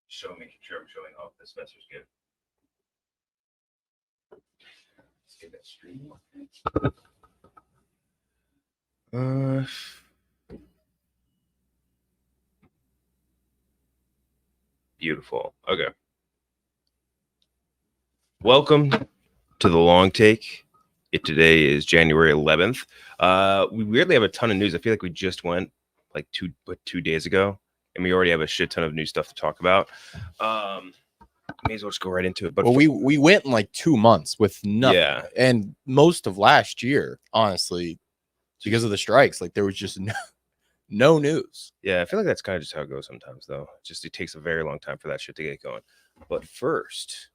showing off the Spencer's gift. Let's get that stream. Beautiful. Okay. Welcome to the long take. Today is January 11th. We weirdly have a ton of news. I feel like we just went like two days ago, and we already have a shit ton of new stuff to talk about. May as well just go right into it. But we went in like 2 months with nothing, Yeah. and most of last year, honestly, because of the strikes, like there was just no news. Yeah, I feel like that's kind of just how it goes sometimes, though. It takes a very long time for that shit to get going. But first,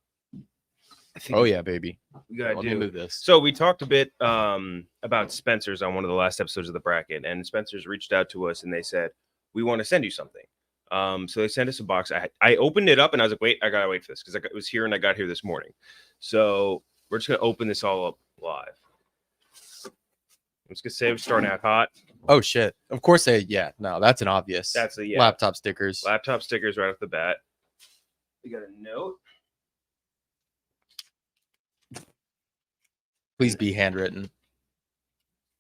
I think Oh yeah, baby, we gotta do this. So we talked a bit about Spencer's on one of the last episodes of the bracket, and Spencer's reached out to us and they said, we want to send you something. So they sent us a box. I opened it up and I was like, wait, I gotta wait for this because it was here and I got here this morning. So we're just gonna open this all up live. I'm just gonna say we're starting out hot. Oh shit! Of course no, that's an obvious. That's a laptop stickers. Laptop stickers right off the bat. We got a note. Please be handwritten.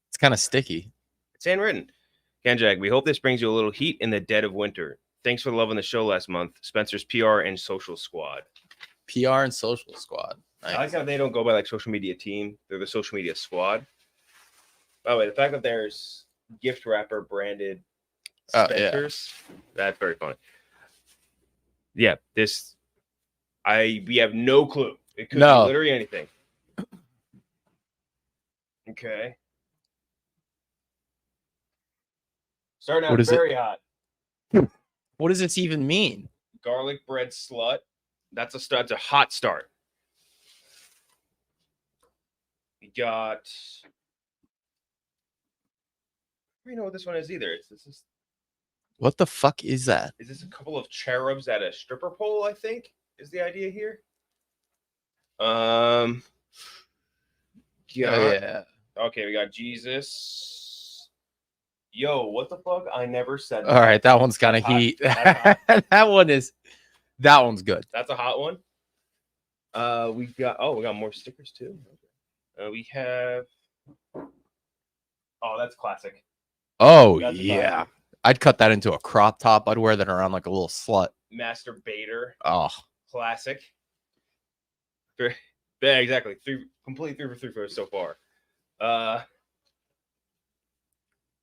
It's kind of sticky. It's handwritten. Kanjak, we hope this brings you a little heat in the dead of winter. Thanks for loving the show last month. Spencer's PR and social squad. PR and social squad. Nice. I like how they don't go by like social media team. They're the social media squad. By the way, the fact that there's gift wrapper branded Spencer's, that's very funny. Yeah, we have no clue. It could be literally anything. Okay. Starting out very hot. What does this even mean? Garlic bread slut. That's a hot start. We got. I don't know what this one is either. What the fuck is that? Is this a couple of cherubs at a stripper pole? I think is the idea here. Yeah. Okay, we got Jesus. Yo, what the fuck? I never said that. All right, that one's kind of heat. That one's good. That's a hot one. We got more stickers too. We have. Oh, that's classic. Oh yeah, I'd cut that into a crop top. I'd wear that around like a little slut. Masturbator. Oh, classic. Yeah, exactly. Completely 3 for 3 for us so far.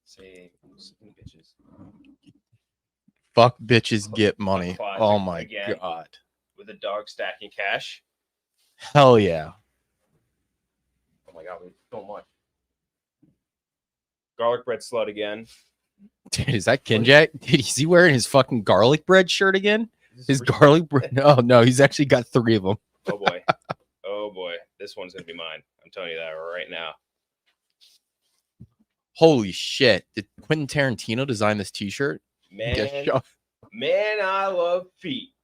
Say bitches. Fuck bitches get money. Oh my god. With a dog stacking cash. Hell yeah. Oh my god, we so much. Garlic bread slut again. Dude, is that Kinjack? Dude, is he wearing his fucking garlic bread shirt again? His garlic bread? No, he's actually got 3 of them. Oh boy. Oh boy. This one's gonna be mine. I'm telling you that right now. Holy shit. Did Quentin Tarantino design this t-shirt? Man, I love feet.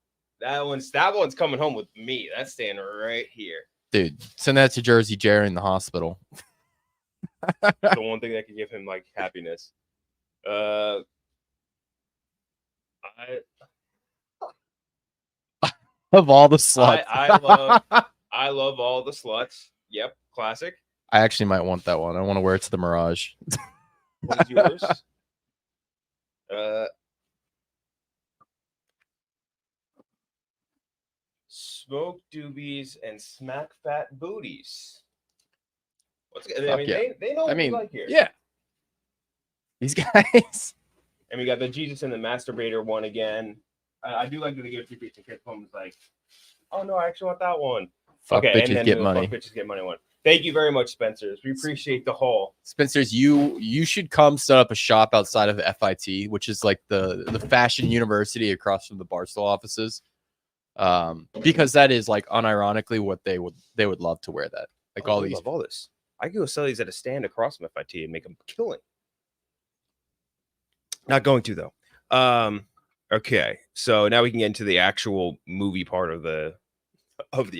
That one's coming home with me. That's staying right here. Dude, send that to Jersey Jerry in the hospital. The one thing that could give him like happiness. Of all the sluts. I love all the sluts. Yep, classic. I actually might want that one. I want to wear it to the Mirage. What is yours? Smoke doobies and smack fat booties. They know what we like here. Yeah. These guys. And we got the Jesus and the Masturbator one again. I do like that they give 2 pieces. Kid Home is like, oh no, I actually want that one. Fuck bitches get money. Fuck bitches get money one. Thank you very much, Spencer's. We appreciate the haul. Spencer's, you should come set up a shop outside of FIT, which is like the fashion university across from the Barstool offices. Because that is like unironically what they would love to wear that. Like all this. I could go sell these at a stand across from FIT and make them killing. Not going to though. Okay, so now we can get into the actual movie part of the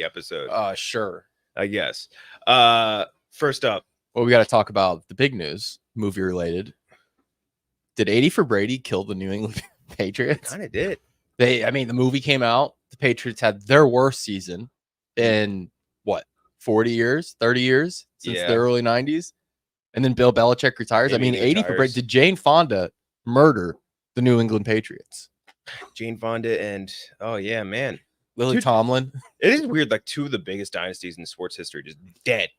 episode. Sure. I guess. First up, well, we got to talk about the big news, movie related. Did 80 for Brady kill the New England Patriots? Kind of did. The movie came out. The Patriots had their worst season in what, 40 years, 30 years since the Yeah. early 90s. And then Bill Belichick retires. I Maybe mean, he 80 for break. retires. Did Jane Fonda murder the New England Patriots? Jane Fonda and oh yeah, man. Lily Dude, Tomlin. It is weird, like two of the biggest dynasties in sports history just dead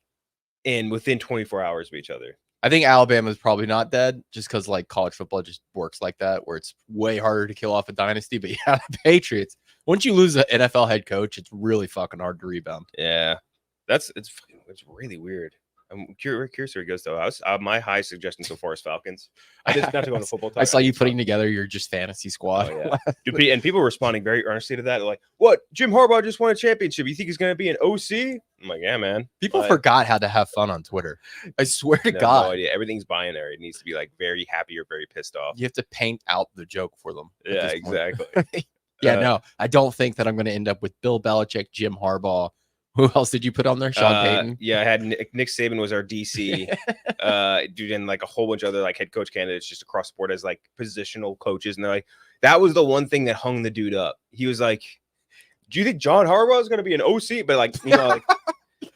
and within 24 hours of each other. I think Alabama is probably not dead just because like college football just works like that, where it's way harder to kill off a dynasty. But yeah, the Patriots, once you lose an NFL head coach, it's really fucking hard to rebound. Yeah. It's really weird. I'm curious where he goes though. My high suggestion so far is Falcons. I just not to go on the football talk. I saw you putting together your just fantasy squad. Oh, yeah. Dude, and people responding very earnestly to that. They're like, what? Jim Harbaugh just won a championship. You think he's going to be an OC? I'm like, yeah, man. People forgot how to have fun on Twitter. I swear to God. No idea. Everything's binary. It needs to be like very happy or very pissed off. You have to paint out the joke for them. Yeah, exactly. No, I don't think that I'm going to end up with Bill Belichick, Jim Harbaugh. Who else did you put on there? Sean Payton? Yeah, I had Nick Saban was our DC. Dude, and like a whole bunch of other like head coach candidates just across the board as like positional coaches. And they're like, that was the one thing that hung the dude up. He was like, do you think John Harbaugh is going to be an OC? But like, you know,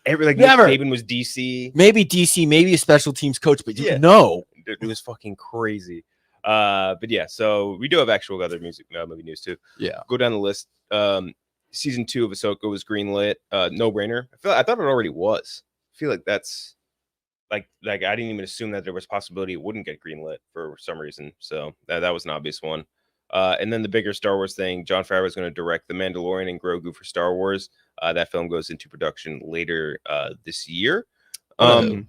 like Never. Nick Saban was DC. Maybe DC, maybe a special teams coach, but yeah. No. It was fucking crazy. But yeah, so we do have actual other movie news too. Yeah. Go down the list. Season 2 of Ahsoka was greenlit. No brainer. I thought it already was. I feel like that's like I didn't even assume that there was possibility it wouldn't get greenlit for some reason. So that was an obvious one. And then the bigger Star Wars thing, Jon Favreau is going to direct The Mandalorian and Grogu for Star Wars. That film goes into production later this year. You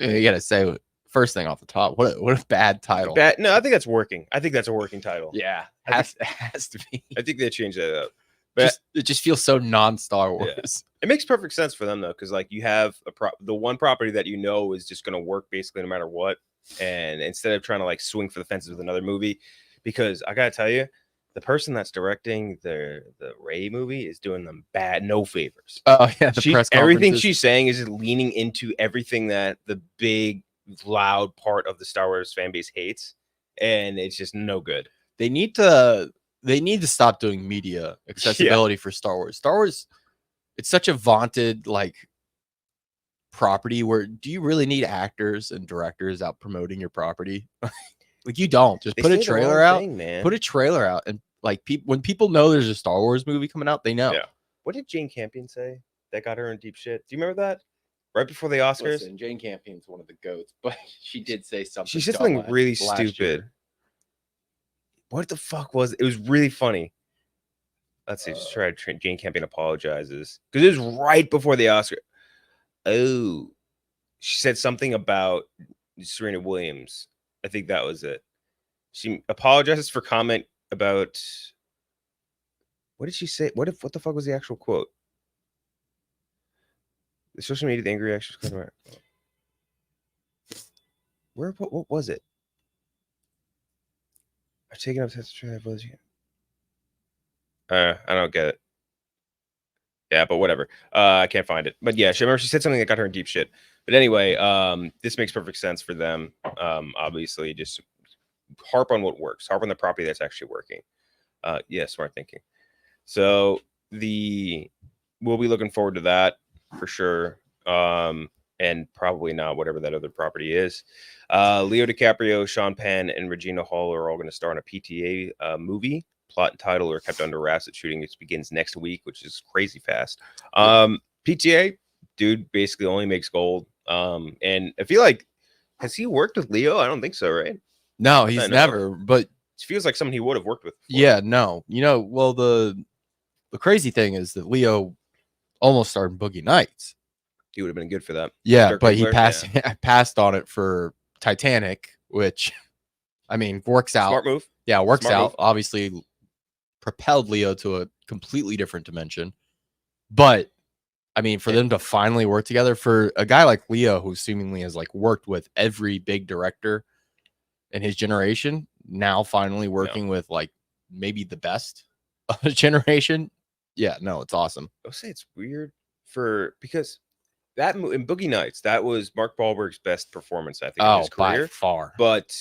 gotta say, first thing off the top, what a bad title. No, I think that's working. I think that's a working title. Yeah, it has to be. I think they changed that up. But it just feels so non-Star Wars. Yeah. It makes perfect sense for them though, because like you have the one property that you know is just going to work basically no matter what, and instead of trying to like swing for the fences with another movie, because I gotta tell you, the person that's directing the Rey movie is doing them no favors. Oh yeah, the press everything she's saying is leaning into everything that the big loud part of the Star Wars fan base hates, and it's just no good. They need to stop doing media accessibility for Star Wars. Star Wars, it's such a vaunted like property where do you really need actors and directors out promoting your property? Like you don't. Just put a trailer out, man. Put a trailer out, and like when people know there's a Star Wars movie coming out, they know. Yeah. What did Jane Campion say that got her in deep shit? Do you remember that? Right before the Oscars? Listen, Jane Campion's one of the goats, but she did say something. She said something really stupid. Year. What the fuck was it? It was really funny. Let's see. Just try to Jane Campion apologizes because it was right before the Oscar. Oh, she said something about Serena Williams. I think that was it. She apologizes for comment about. What did she say? What the fuck was the actual quote? The social media, the angry actions. What was it? I've taken up tests to try I don't get it. Yeah, but whatever. I can't find it. But yeah, she said something that got her in deep shit. But anyway, this makes perfect sense for them. Obviously, just harp on what works. Harp on the property that's actually working. Yeah, smart thinking. So we'll be looking forward to that for sure. And probably not whatever that other property is. Leo DiCaprio, Sean Penn, and Regina Hall are all going to star in a PTA movie. Plot and title are kept under wraps. Shooting begins next week, which is crazy fast. PTA, dude, basically only makes gold. And I feel like, has he worked with Leo? I don't think so, right? No, he's never. But it feels like someone he would have worked with before. Yeah, no. Well, the crazy thing is that Leo almost starred in Boogie Nights. He would have been good for that. Yeah, but he passed on it for Titanic, which, I mean, works out. Smart move. Yeah, works out. Obviously, propelled Leo to a completely different dimension. But, I mean, for them to finally work together, for a guy like Leo, who seemingly has like worked with every big director in his generation, now finally working with like maybe the best of his generation. Yeah, no, it's awesome. I'll say it's weird because that in Boogie Nights, that was Mark Wahlberg's best performance, I think, in his career. By far. But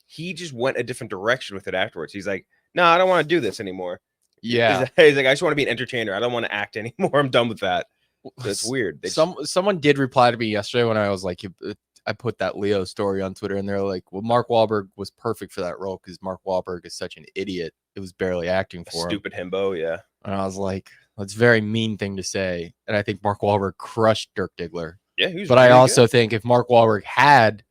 he just went a different direction with it afterwards. He's like, no, I don't want to do this anymore. Yeah. He's like, I just want to be an entertainer. I don't want to act anymore. I'm done with that. So it's weird. Someone did reply to me yesterday when I was like, I put that Leo story on Twitter, and they're like, well, Mark Wahlberg was perfect for that role because Mark Wahlberg is such an idiot. It was barely acting for him. Stupid himbo, yeah. And I was like, that's a very mean thing to say. And I think Mark Wahlberg crushed Dirk Diggler. Yeah, he was but I also think if Mark Wahlberg had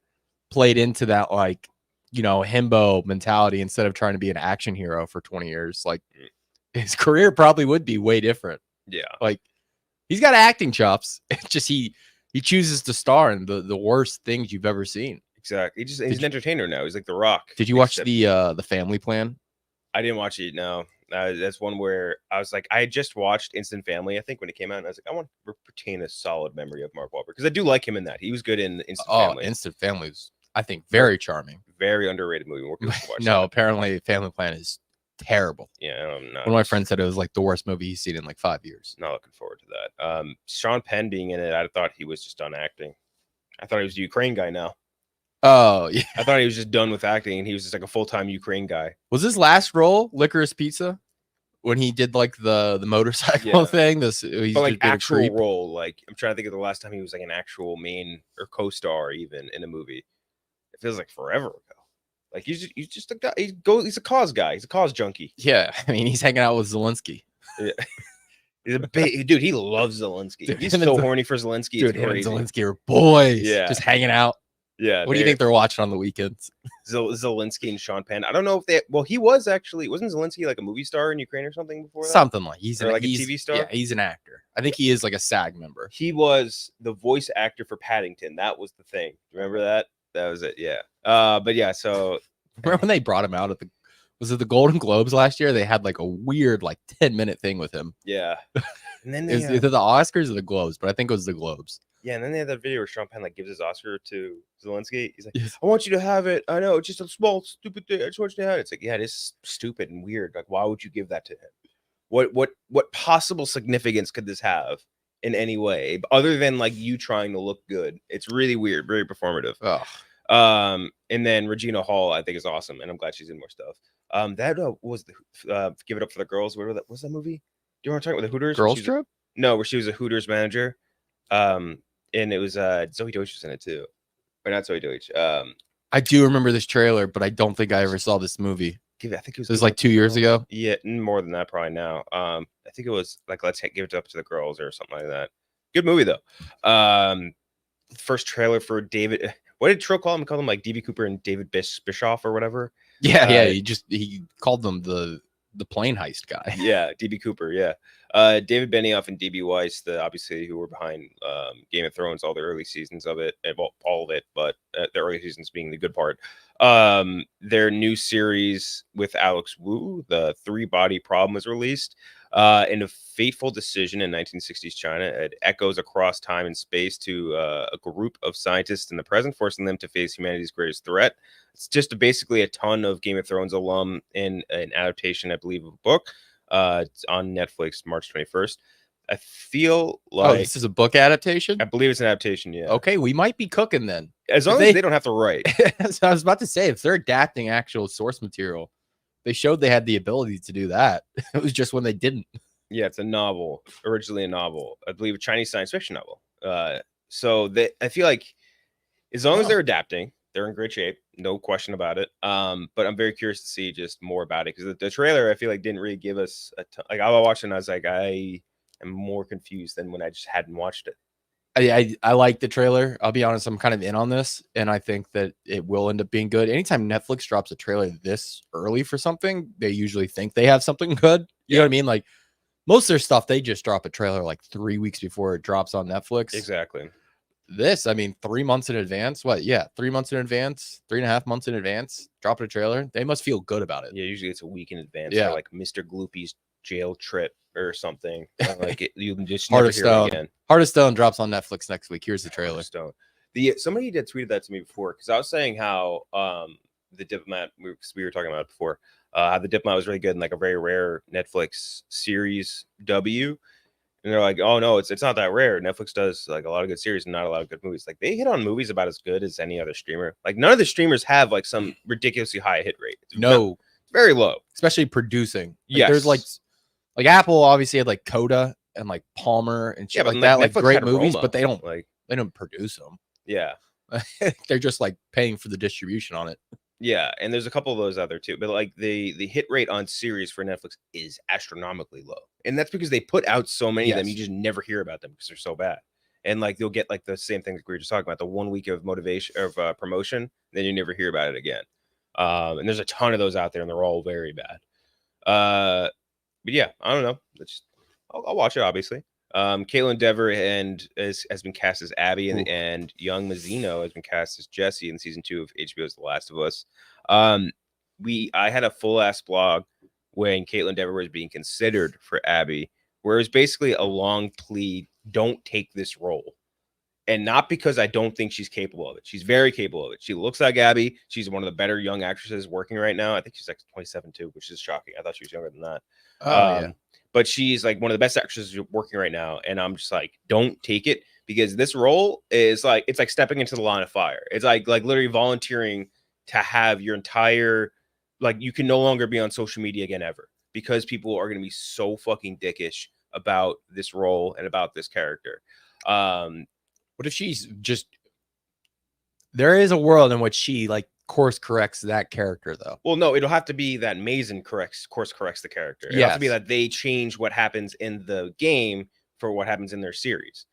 played into that, like, himbo mentality instead of trying to be an action hero for 20 years, like his career probably would be way different. Yeah. Like, he's got acting chops. It's just he chooses to star in the worst things you've ever seen. Exactly. He's an entertainer now. He's like The Rock. Did you watch the Family Plan? I didn't watch it. No. That's one where I was like, I had just watched Instant Family, I think, when it came out, and I was like, I want to retain a solid memory of Mark Wahlberg because I do like him in that. He was good in Instant Family. Instant Family is, I think, very charming. Very underrated movie. More people should watch No, that. apparently Family Plan is terrible. Yeah, one of my friends said it was like the worst movie he's seen in like 5 years. Not looking forward to that. Sean Penn being in it, I thought he was just done acting. I thought he was the Ukraine guy now. Oh, yeah. I thought he was just done with acting and he was just like a full-time Ukraine guy. Was his last role Licorice Pizza? When he did like the motorcycle thing? He's but like actual role, like I'm trying to think of the last time he was like an actual main or co-star even in a movie. It feels like forever ago. Like he's just a guy. He's a cause guy. He's a cause junkie. Yeah, I mean he's hanging out with Zelensky. Yeah. He's a big dude. He loves Zelensky. Dude, he's so horny for Zelensky. Dude, him and Zelensky are boys. Yeah, just hanging out. Yeah. What do you think they're watching on the weekends? Zelensky and Sean Penn. I don't know if they. Well, he was actually wasn't Zelensky like a movie star in Ukraine or something before that? Something like he's like a TV star. Yeah, he's an actor. I think he is like a SAG member. He was the voice actor for Paddington. That was the thing. Remember that? That was it. Yeah. But yeah. So remember when they brought him out at was it the Golden Globes last year? They had like a weird 10-minute thing with him. Yeah. And then is it the Oscars or the Globes? But I think it was the Globes. Yeah, and then they had that video where Sean Penn gives his Oscar to Zelensky. He's like, I want you to have it. I know it's just a small, stupid thing. I just want you to have it. It's like, yeah, it is stupid and weird. Like, why would you give that to him? What possible significance could this have in any way other than like you trying to look good? It's really weird, very performative. Oh. And then Regina Hall, I think, is awesome, and I'm glad she's in more stuff. That was the Give It Up for the Girls. What was that movie? Do you want to talk about the Hooters? Girls Trip? No, where she was a Hooters manager. And it was Zoe Deutsch was in it too, or not Zoe Deutsch. I do remember this trailer, but I don't think I ever saw this movie. I think it was like 2 years ago. Yeah, more than that probably now. I think it was like Let's Give It Up to the Girls or something like that. Good movie though. First trailer for David. What did Trill call him? He called him like DB Cooper and David Bischoff or whatever. Yeah. He called them the plane heist guy. Yeah, DB Cooper. Yeah. David Benioff and DB Weiss, obviously who were behind Game of Thrones, all the early seasons of it, well, all of it, but the early seasons being the good part. Their new series with Alex Wu, The Three-Body Problem, is released. In a fateful decision in 1960s China, it echoes across time and space to a group of scientists in the present, forcing them to face humanity's greatest threat. It's just basically a ton of Game of Thrones alum in an adaptation, I believe, of a book. It's on Netflix, March 21st. I feel like this is a book adaptation. I believe it's an adaptation. Yeah. Okay, we might be cooking then. As long as they don't have to write. So I was about to say, if they're adapting actual source material, they showed they had the ability to do that. It was just when they didn't. Yeah, it's a novel, originally a novel. I believe a Chinese science fiction novel. So I feel like as long as they're adapting, they're in great shape, no question about it. But I'm very curious to see just more about it because the trailer I feel like didn't really give us a ton. Like I watched it and I was like, I am more confused than when I just hadn't watched it. I like the trailer. I'll be honest, I'm kind of in on this, and I think that it will end up being good. Anytime Netflix drops a trailer this early for something, they usually think they have something good. You know what I mean? Like most of their stuff, they just drop a trailer like 3 weeks before it drops on Netflix. Exactly. This, I mean, 3 months in advance. What? Yeah, 3 months in advance, 3.5 months in advance. Drop a trailer. They must feel good about it. Yeah, usually it's a week in advance. Yeah, like Mr. Gloopy's jail trip or something. Like you can just Heart never of hear Stone. it again. Heart of Stone drops on Netflix next week. Here's the trailer. Stone. Somebody did tweeted that to me before because I was saying how the Diplomat, we were talking about it before, how the Diplomat was really good and like a very rare Netflix series W. And they're like, oh no, it's not that rare. Netflix does like a lot of good series and not a lot of good movies. Like they hit on movies about as good as any other streamer. Like none of the streamers have like some ridiculously high hit rate. No, very low, especially producing. Like, yes, there's like Apple obviously had like Coda and like Palmer and shit but like that, like Netflix great had movies, Aroma. but they don't like produce them. yeah. They're just like paying for the distribution on it. Yeah, and there's a couple of those out there too, but like the hit rate on series for Netflix is astronomically low, and that's because they put out so many of them, you Yes. just never hear about them because they're so bad. And like you'll get like the same thing that we were just talking about, the 1 week of motivation of promotion, then you never hear about it again. And there's a ton of those out there, and they're all very bad. But yeah, I don't know. I'll watch it obviously. Caitlin Dever has been cast as Abby, and young Mazzino has been cast as Jesse in season 2 of HBO's The Last of Us. I had a full ass blog when Caitlin Dever was being considered for Abby, where it was basically a long plea: don't take this role. And not because I don't think she's capable of it. She's very capable of it. She looks like Abby. She's one of the better young actresses working right now. I think she's like 27 too, which is shocking. I thought she was younger than that. Yeah. But she's like one of the best actresses working right now. And I'm just like, don't take it, because this role is like, it's like stepping into the line of fire. It's like literally volunteering to have your entire, like, you can no longer be on social media again ever, because people are going to be so fucking dickish about this role and about this character. What if she's just, there is a world in which she like course corrects that character though? Well, no, it'll have to be that Mason course corrects the character. It'll have to be that they change what happens in the game for what happens in their series,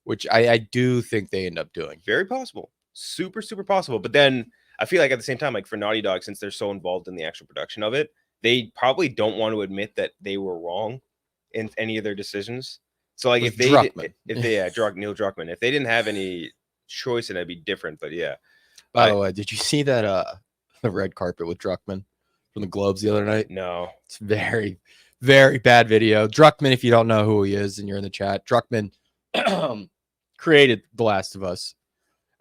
which I do think they end up doing. Very possible. Super, super possible. But then I feel like at the same time, like for Naughty Dog, since they're so involved in the actual production of it, they probably don't want to admit that they were wrong in any of their decisions. So like if they Neil Druckmann, if they didn't have any choice, it'd be different. But yeah. By the way, did you see that the red carpet with Druckmann from the Globes the other night? No. It's very, very bad video. Druckmann, if you don't know who he is and you're in the chat, Druckmann created The Last of Us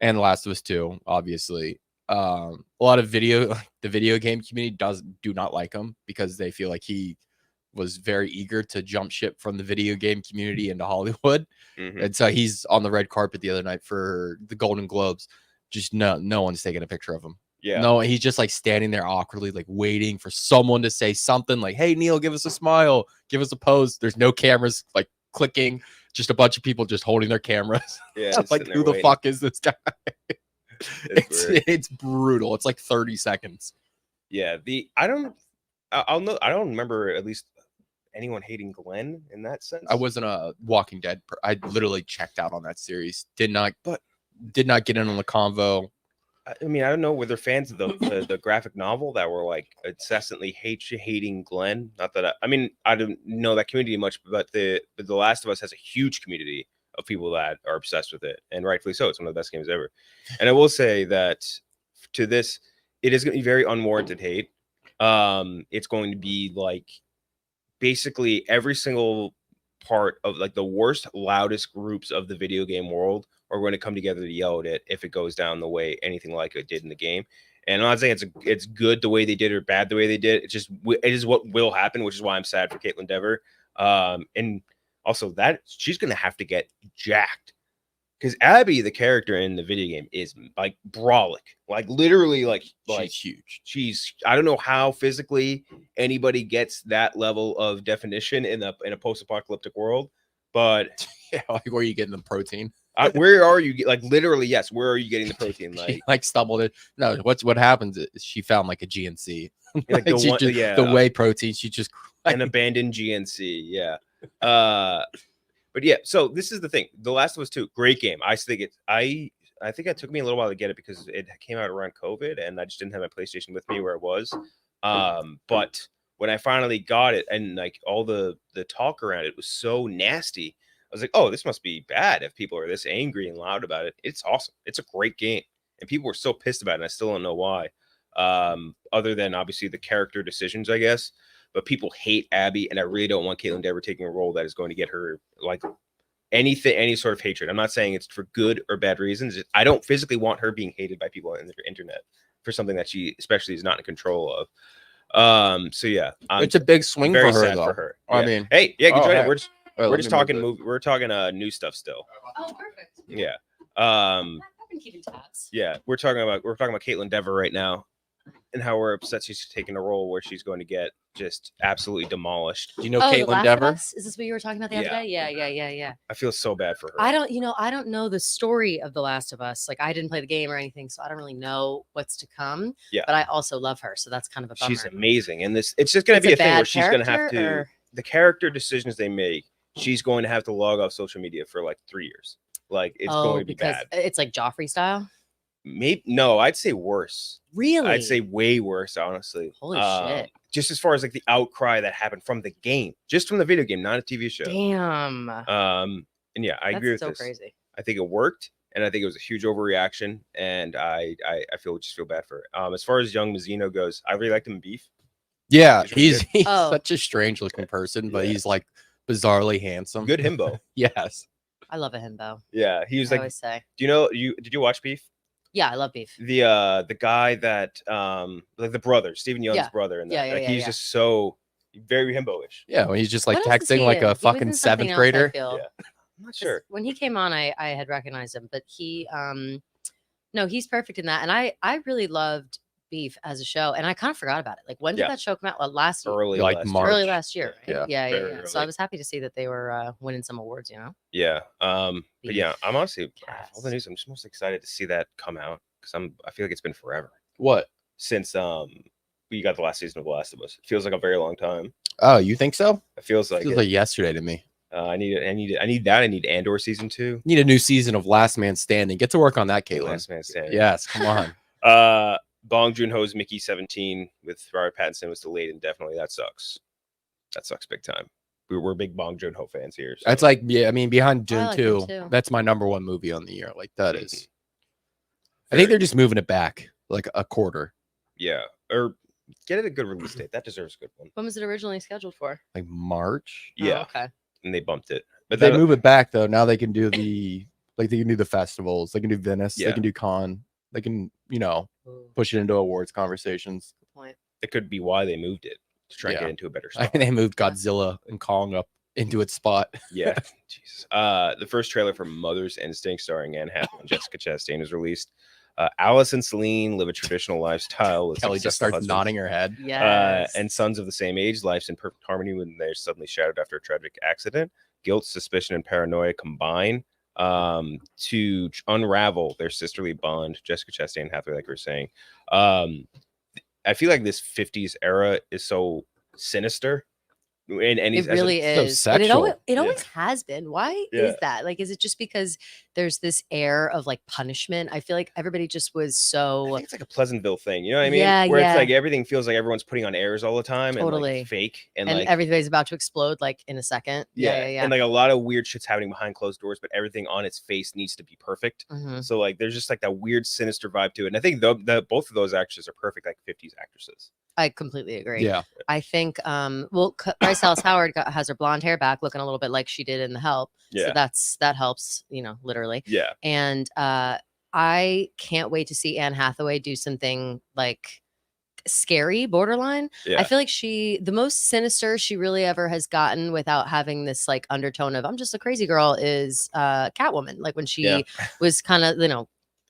and The Last of Us 2, obviously. A lot of the video game community do not like him because they feel like he was very eager to jump ship from the video game community into Hollywood. Mm-hmm. And so he's on the red carpet the other night for the Golden Globes. Just no one's taking a picture of him. Yeah. No, he's just like standing there awkwardly, like waiting for someone to say something like, "Hey, Neil, give us a smile, give us a pose." There's no cameras like clicking, just a bunch of people just holding their cameras. Yeah. Like, who the fuck is this guy? It's brutal. It's like 30 seconds. Yeah. I don't remember at least anyone hating Glenn in that sense. I wasn't a Walking Dead. I literally checked out on that series. Did not get in on the convo. I mean, I don't know. Were there fans of the graphic novel that were like incessantly hating Glenn? Not that I don't know that community much, but the Last of Us has a huge community of people that are obsessed with it, and rightfully so. It's one of the best games ever. And I will say that to this, it is going to be very unwarranted hate. It's going to be like basically every single part of like the worst, loudest groups of the video game world are going to come together to yell at it if it goes down the way anything like it did in the game. And I'm not saying it's good the way they did or bad the way they did. It is what will happen, which is why I'm sad for Caitlin Dever. And also that she's going to have to get jacked, because Abby, the character in the video game, is like brolic, like literally like she's huge. I don't know how physically anybody gets that level of definition in a post-apocalyptic world, but yeah, like where are you getting the protein? Where are you? Like literally, yes. Where are you getting the protein? Like, she, like stumbled it. No, what happens is she found like a GNC, like the whey protein. She just an abandoned GNC. Yeah. But yeah. So this is the thing. The Last of Us 2, great game. I think it took me a little while to get it because it came out around COVID, and I just didn't have my PlayStation with me where it was. But when I finally got it, and like all the talk around it was so nasty, I was like, oh, this must be bad if people are this angry and loud about it. It's awesome. It's a great game. And people were so pissed about it, and I still don't know why. Other than obviously the character decisions, I guess. But people hate Abby, and I really don't want Caitlin Dever taking a role that is going to get her like any sort of hatred. I'm not saying it's for good or bad reasons. I don't physically want her being hated by people on the internet for something that she especially is not in control of. So yeah, it's a big swing very for her, sad though. for her. I Yeah. mean, hey, yeah, join it. We're just talking movie. We're talking new stuff still. Oh, perfect. Yeah. I've been keeping tabs. Yeah, we're talking about Caitlin Dever right now. and how we're upset she's taking a role where she's going to get just absolutely demolished. Do you know The Caitlin Last of Dever? Us? Is this what you were talking about the other Yeah. day? Yeah. I feel so bad for her. I don't know the story of The Last of Us. Like I didn't play the game or anything, so I don't really know what's to come. Yeah. But I also love her, so that's kind of a bummer. She's amazing, and it's just going to It's be a a thing where bad she's going to have character, to or- the character decisions they make. She's going to have to log off social media for like 3 years. Like it's going to be because bad. it's like Joffrey style. Maybe no, I'd say worse. Really? I'd say way worse, honestly. Holy shit. Just as far as like the outcry that happened from the game, just from the video game, not a TV show. Damn. And yeah, I agree with so this. crazy. I think it worked, and I think it was a huge overreaction, and I feel bad for it. As far as young Mazzino goes, I really liked him in Beef. Yeah, He's really he's Oh. such a strange looking person, but Yeah. he's like bizarrely handsome. Good himbo. Yes. I love a himbo. Yeah, he was I like. always say. Do you know did you watch Beef? Yeah, I love beef. The guy that like the brother, Stephen Young's Yeah. brother, and Yeah, he's yeah. just so very himbo-ish. Yeah, when he's just like What else is texting he like in? a He was fucking in something seventh else, I grader. feel. Yeah. I'm not 'Cause sure. When he came on, I had recognized him, but he no, he's perfect in that. And I really loved Beef as a show, and I kind of forgot about it. Like when did Yeah. that show come out? Last year. Early Like last year. March. Early last year, right? Yeah. Yeah. Very So I early. was happy to see that they were winning some awards, you know? Yeah. But yeah, I'm honestly Yes. all the news. I'm just most excited to see that come out because I feel like it's been forever What? since we got the last season of The Last of Us. It feels like a very long time. Oh, you think so? It feels like, Feels like yesterday to me. I need that. I need Andor season 2. Need a new season of Last Man Standing. Get to work on that, Caitlin. Last Man Standing. Yes, come on. Bong Joon-ho's Mickey 17 with Robert Pattinson was delayed indefinitely. That sucks. That sucks big time. We're big Bong Joon-ho fans here. So. That's like, yeah, I mean, behind Dune like him 2, too. that's my number one movie on the year. Like, that Mhm. is. I think they're just moving it back like a quarter, Yeah, or get it a good release date. That deserves a good one. When was it originally scheduled for? like March. Oh, Yeah, okay. and they bumped it. But But they that, move it back, though. Now they can do they can do the festivals. They can do Venice. Yeah. They can do Cannes. They can, Ooh, push it into awards conversations. good point. it could be why they moved it to try and Yeah. get into a better I spot. mean, they moved Godzilla and Kong up into its spot. Yeah, Jesus. The first trailer for Mother's Instinct, starring Anne Hathaway and Jessica Chastain, is released. Alice and Celine live a traditional lifestyle. with Kelly just successful starts husbands. nodding her head. Yes. And sons of the same age, life's in perfect harmony when they're suddenly shattered after a tragic accident. Guilt, suspicion, and paranoia combine to unravel their sisterly bond. Jessica Chastain and Hathaway, like we were saying. I feel like this 50s era is so sinister. And It really so is. And sexual. it always has been. Why Yeah. is that? Like, is it just because there's this air of like punishment? I feel like everybody just was I so think it's like a Pleasantville thing, you know what I mean? Yeah, Where yeah. it's like everything feels like everyone's putting on airs all the time and Totally. like fake and, and like everybody's about to explode like in a second. Yeah. and like a lot of weird shit's happening behind closed doors, but everything on its face needs to be perfect. Mhm. So like there's just like that weird sinister vibe to it. And I think both of those actresses are perfect like 50s actresses. I completely agree. Yeah. I think Bryce Dallas Howard has her blonde hair back, looking a little bit like she did in The Help. Yeah. So that helps, literally. Yeah. And I can't wait to see Anne Hathaway do something like scary, borderline. Yeah. I feel like the most sinister she really ever has gotten without having this like undertone of I'm just a crazy girl is Catwoman. Like when she Yeah. was kind of,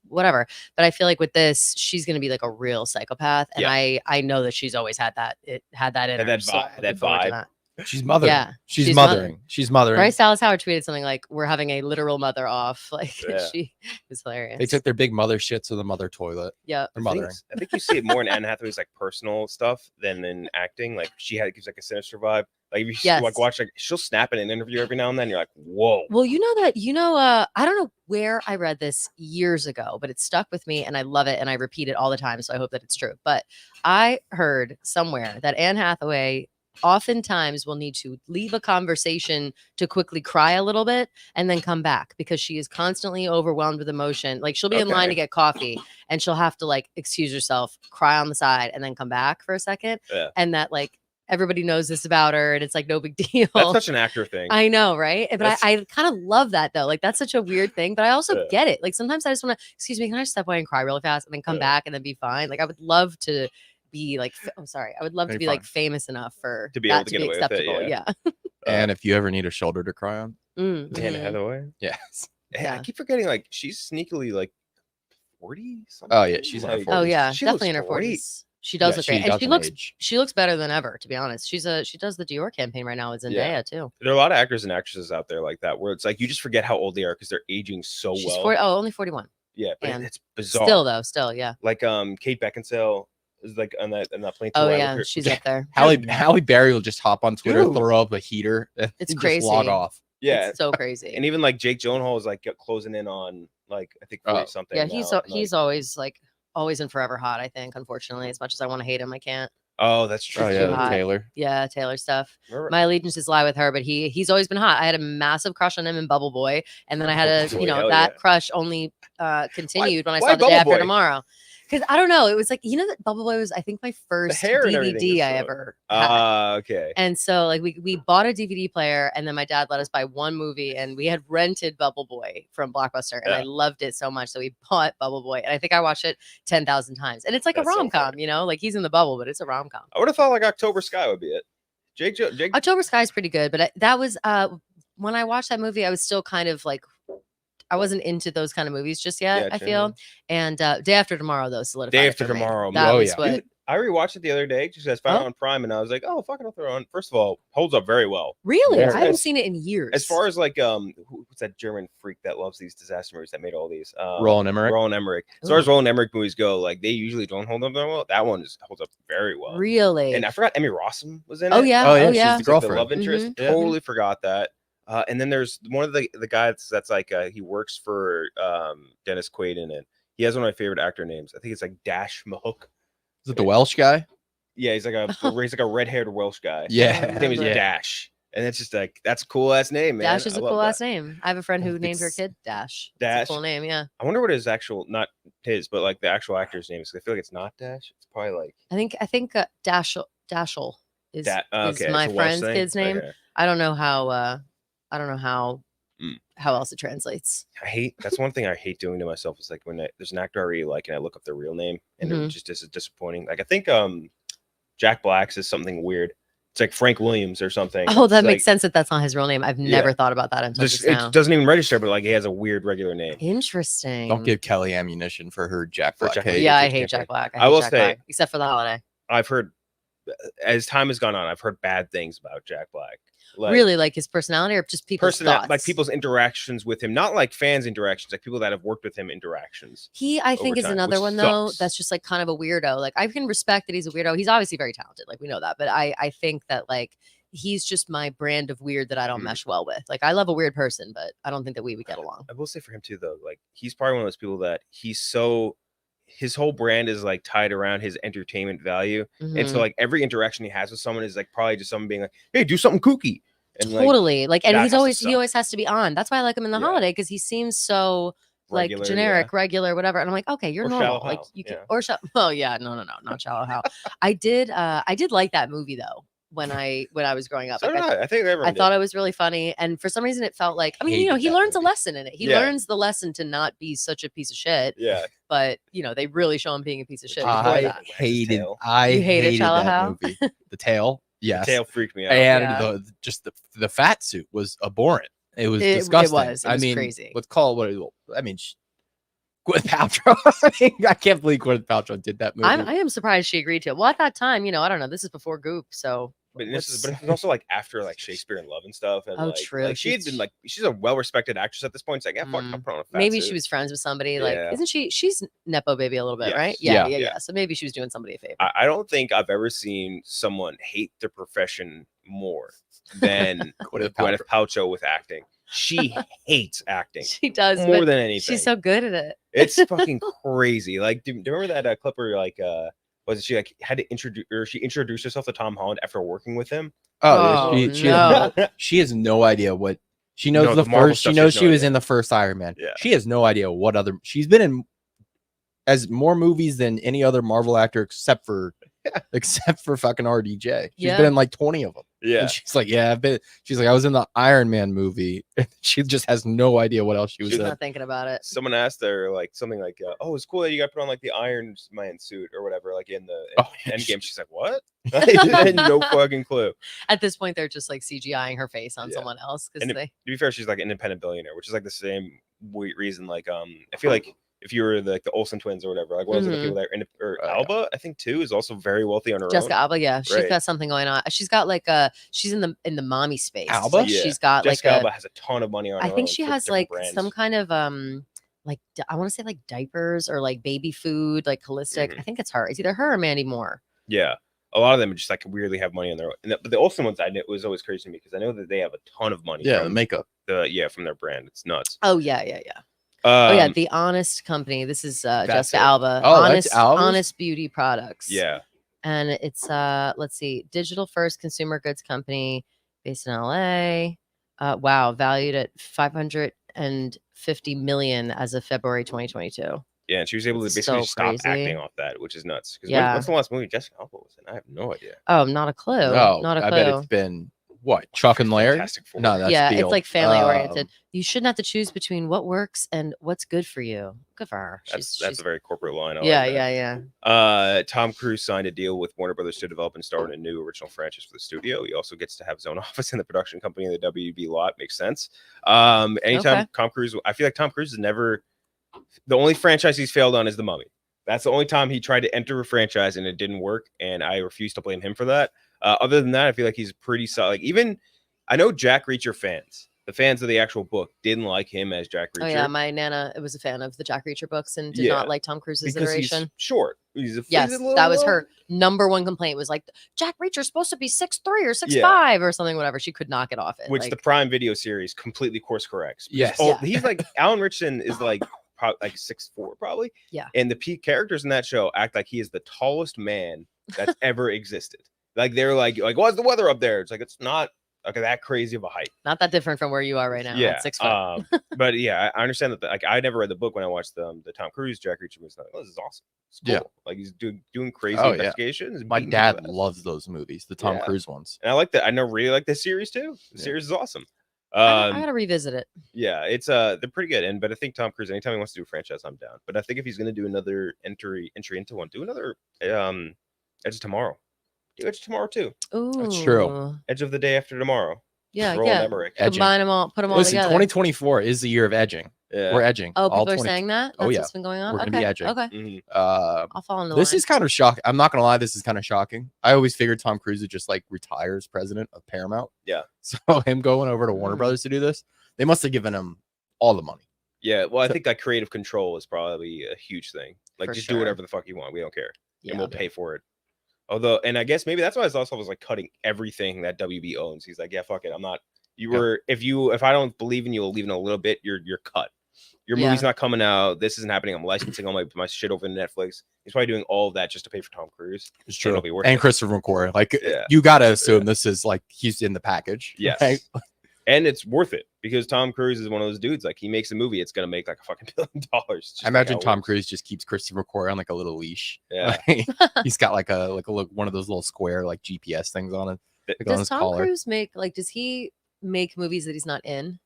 whatever. But I feel like with this, she's gonna be like a real psychopath. And Yeah. I know that she's always had that. It had that in Had her. that so vibe- I'm looking that forward to vibe. that. She's mothering. Yeah, She's she's mothering. She's mothering. Bryce Dallas Howard tweeted something like, "We're having a literal mother off." Like Yeah. she was hilarious. They took their big mother shits to the mother toilet. yeah. They're I think, mothering. I think you see it more in Anne Hathaway's like personal stuff than in acting. Like gives like a sinister vibe. Like if you Yes. like watch like she'll snap in an interview every now and then. You're like, whoa. Well, I don't know where I read this years ago, but it stuck with me and I love it and I repeat it all the time. So I hope that it's true. But I heard somewhere that Anne Hathaway oftentimes will need to leave a conversation to quickly cry a little bit and then come back because she is constantly overwhelmed with emotion. Like she'll be in line to Okay. get coffee and she'll have to like excuse herself, cry on the side, and then come back for a second. Yeah. And that like everybody knows this about her and it's like no big deal. That's such an actor thing. I know, right? But That's- I kind of love that though. Like that's such a weird thing, but I also Yeah. get it. Like sometimes I just want to, excuse me, can I just step away and cry really fast and then come Yeah. back and then be fine? Like I would love to be like, I would love to Very be like fine. famous enough for To be that able to get away with it, acceptable. yeah. Yeah. And if you ever need a shoulder to cry on, Mm, Anne mhm. Hathaway. yes. Yeah. I Yeah. keep forgetting like she's sneakily like 40 something. Oh, yeah, she's in her Like, 40s. Oh yeah, she definitely in looks her great. 40s. She does Yeah, look great, and doesn't age. she looks better than ever. To be honest, she does the Dior campaign right now with Zendaya Yeah. too. There are a lot of actors and actresses out there like that where it's like you just forget how old they are because they're aging so She's well. 40, only 41. Yeah, but and it's bizarre. Still, yeah. Like Kate Beckinsale is like on that plane. Oh tour. yeah, she's up there. Halle Berry will just hop on Twitter, Dude. throw up a heater, and It's just log crazy. off. Yeah, It's so crazy. and even like Jake Gyllenhaal is like closing in on like I think 40 something. Yeah, now, he's always like always and forever hot. I think, unfortunately, as much as I want to hate him, I can't. Oh, that's true. Oh She's yeah, too hot. Taylor. Yeah, Taylor stuff. Remember- My allegiances lie with her, but he's always been hot. I had a massive crush on him in Bubble Boy, and then I had Bubble Boy, hell that yeah. crush only continued when I why saw The Day Bubble After Boy? Tomorrow. Because I don't know, it was like that Bubble Boy was I think my first hair and everything DVD is I so- ever had. Okay. And so like we bought a DVD player, and then my dad let us buy one movie, and we had rented Bubble Boy from Blockbuster, and I Yeah. loved it so much. So we bought Bubble Boy, and I think I watched it 10,000 times. And it's like That's a so rom-com, funny. you know, like he's in the bubble, but it's a rom-com. I would have thought like October Sky would be it. Jake. October Sky is pretty good, but that was when I watched that movie, I was still kind of like I wasn't into those kind of movies just yet. I Gotcha. feel, and Day After Tomorrow though solidified. Day it After for me. Tomorrow. That Oh, was yeah. what. Dude, I rewatched it the other day just because I found Oh. it on Prime, and I was like, "Oh, fucking, I'll throw it on." First of all, holds up very well. Really, Yeah. I haven't As- seen it in years. As far as like what's that German freak that loves these disaster movies that made all these? Roland Emmerich. Roland Emmerich. As far as Roland Emmerich movies go, like they usually don't hold up that well. That one just holds up very well. Really, And I forgot Emmy Rossum was in it. oh yeah, Oh, yeah, oh she's yeah. the She's like girlfriend. love interest. Yeah. Totally forgot that. And then there's one of the guys that's like he works for Dennis Quaid in it. He has one of my favorite actor names. I think it's like Dash Mahook. Is it the Welsh guy? Yeah, he's like a red-haired Welsh guy. Yeah. His name is Yeah. Dash, and it's just like that's a cool ass name, man. Dash is I a love cool that. ass name. I have a friend who named her It's kid Dash. It's Dash. a cool name, yeah. I wonder what his actual, not his, but like the actual actor's name is. I feel like it's not Dash. It's probably like I think Dashel is, that. is Okay, my it's a Welsh friend's thing? kid's name. Okay. I don't know how Mm. how else it translates. That's one thing I hate doing to myself is like when there's an actor I really like and I look up their real name and it just is disappointing. Like I think Jack Black's is something weird. It's like Frank Williams or something. Oh, that It's makes like, sense that that's not his real name. I've never thought about that until just now. it doesn't even register, but like he has a weird regular name. Interesting. Don't give Kelly ammunition for her Jack For Black Jack- hate. Yeah, I just hate can't Jack pick. Black. I hate will Jack say- Black, except for the holiday. I've heard as time has gone on, I've heard bad things about Jack Black. Like, Really, like his personality, or just people's thoughts? like people's interactions with him, not like fans' interactions, like people that have worked with him interactions. He, I think, over is time, another which one though. sucks. That's just like kind of a weirdo. Like I can respect that he's a weirdo. He's obviously very talented. Like we know that, but I think that like he's just my brand of weird that I don't Mhm. mesh well with. Like I love a weird person, but I don't think that we would get along. I will say for him too, though, like he's probably one of those people that his whole brand is like tied around his entertainment value, and so Mhm. like every interaction he has with someone is like probably just someone being like, "Hey, do something kooky," and like Totally. Like, and that he's has to always suck. he always has to be on. That's why I like him in the Yeah. holiday because he seems so like regular, generic, regular, whatever. And I'm like, okay, you're Or normal. Shallow Like Hal, you can yeah. or well, yeah, no, not Shallow Hal. I did like that movie though when I was growing up. So Like, did I think everyone I did. thought it was really funny, and for some reason, it felt like he Hated that learns a movie. lesson in it. He Yeah. learns the lesson to not be such a piece of shit. Yeah, But they really show him being a piece of shit. I before I that. Wags his hated. tail. I You hated hated Shallow that Hal? movie. The tail, yes, the tail freaked me out. and Yeah. the fat suit was abhorrent. It was It disgusting. was. It I was mean, crazy. let's call it what I mean. Gwyneth Paltrow. I mean, I can't believe Gwyneth Paltrow did that movie. I am surprised she agreed to it. Well, at that time, I don't know. This is before Goop, so. But this is, what's- but it's also like after like Shakespeare in Love and stuff. And Oh, like, true. Like she had been like, she's a well-respected actress at this point. It's like, yeah, fuck, Mm. I'm putting on a fat Maybe suit. she was friends with somebody. Like, Yeah. isn't she? She's nepo baby a little bit, Yes. right? Yeah. Yeah. So maybe she was doing somebody a favor. I don't think I've ever seen someone hate their profession more than Gwyneth Gwyneth Paltrow. Paltrow with acting. She hates acting She does, more but than anything. she's so good at it. It's fucking crazy. Like, do you remember that clip where like was it she like had to introduced herself to Tom Holland after working with him? Oh, Oh, she, no. she has no idea what she knows. No, the the Marvel first, she stuff, knows she has she no was idea. in the first Iron Man. Yeah. She has no idea what other. She's been in as more movies than any other Marvel actor except for fucking RDJ. She's Yeah. been in like 20 of them. Yeah. And she's like, yeah, I've been. She's like, I was in the Iron Man movie. She just has no idea what else she was She's in. not thinking about it. Someone asked her like something like, "Oh, it's cool that you got put on like the Iron Man suit or whatever, like in the Oh, Endgame." She's like, "What?" I had no fucking clue. At this point, they're just like CGIing her face on Yeah. someone else because And they. To be fair, she's like an independent billionaire, which is like the same reason. Like, I feel like if you were the Olsen twins or whatever, like what was it, the people that or Alba, I think too, is also very wealthy on her Jessica own. Alba, yeah, she's got something going on. She's got like she's in the mommy space. Alba? Like, she's got Jessica like Alba has a ton of money on her I think own she for has different like brands. some kind of like I want to say like diapers or like baby food, like holistic. I think it's her. It's either her or Mandy Moore. Yeah. A lot of them just like weirdly have money on their own. But the Olsen ones, I know, it was always crazy to me because I know that they have a ton of money. Yeah, from the makeup. From their brand. It's nuts. Oh yeah. The Honest Company. This is Jessica Alba. Oh, Honest, that's Alba's? Honest Beauty Products. Yeah. And it's let's see, digital first consumer goods company based in LA. Wow, valued at $550 million as of February 2022. Yeah, and she was able to It's basically so stop crazy. acting off that, which is nuts. Because Yeah. what's the last movie Jessica Alba was in? I have no idea. Oh, not a clue. No, not a clue. I bet it's been what, Chuck and Larry? Fantastic Four. No, that's yeah, Beale. it's like family oriented. You shouldn't have to choose between what works and what's good for you. Good for her. That's a very corporate line. Yeah. Tom Cruise signed a deal with Warner Brothers to develop and star in a new original franchise for the studio. He also gets to have his own office in the production company in the WB lot. Makes sense. Anytime Tom Cruise, I feel like Tom Cruise is never, the only franchise he's failed on is The Mummy. That's the only time he tried to enter a franchise and it didn't work, and I refuse to blame him for that. Other than that, I feel like he's pretty solid. Like, even I know Jack Reacher fans, the fans of the actual book, didn't like him as Jack Reacher. Oh yeah, my nana was a fan of the Jack Reacher books and did not like Tom Cruise's iteration. He's short. That was her number one complaint. Was like, Jack Reacher's supposed to be 6'3" or 6'5" or something, whatever. She could not get off it. Which the Prime Video series completely course corrects. Yes. He's like Alan Richardson is like 6'4" probably. Yeah. And the peak characters in that show act like he is the tallest man that's ever existed. Like, they're like, what's the weather up there? It's like, it's not like that crazy of a height. Not that different from where you are right now. Yeah. At 6 foot. But yeah, I understand that. Like, I never read the book when I watched the Tom Cruise Jack Reacher movie. Like, this is awesome. It's cool. Yeah. Like, he's doing crazy Oh, investigations. My dad loves those movies, the Tom Cruise ones. And I like that. I really like this series too. The series is awesome. I gotta revisit it. Yeah, it's they're pretty good. But I think Tom Cruise, anytime he wants to do a franchise, I'm down. But I think if he's gonna do another entry into one, do another Edge of Tomorrow. Do Edge of Tomorrow too. Ooh, That's true. Edge of the Day After Tomorrow. Yeah, Roland Emmerich. Combine them all, put them all Listen, together. 2024 is the year of edging. Yeah. We're edging. Oh, people all are saying that? Oh, That's yeah. what's been going on? We're gonna be edging. Okay. Mhm. I'll fall in the This line. is kind of shocking. I'm not gonna lie, this is kind of shocking. I always figured Tom Cruise would just like retire as president of Paramount. Yeah. So him going over to Warner Brothers to do this, they must have given him all the money. Yeah, well, I think that creative control is probably a huge thing. Like, For just sure. do whatever the fuck you want. We don't care. Yeah. And we'll pay for it. Although, and I guess maybe that's why his also was like cutting everything that WB owns. He's like, yeah, fuck it. I'm not. If I don't believe in you, even a little bit, you're cut. Your movie's not coming out. This isn't happening. I'm licensing all my shit over to Netflix. He's probably doing all of that just to pay for Tom Cruise. It's true. It'll be worth And it. Christopher McQuarrie. Like, you gotta assume this is like he's in the package. Yes. Right? And it's worth it because Tom Cruise is one of those dudes. Like, he makes a movie, it's gonna make like a fucking $1 billion. I imagine Tom Cruise just keeps Christopher McQuarrie on like a little leash. Yeah. Like, he's got like one of those little square like GPS things on it. Like on Does his Tom collar. Cruise does he make movies that he's not in?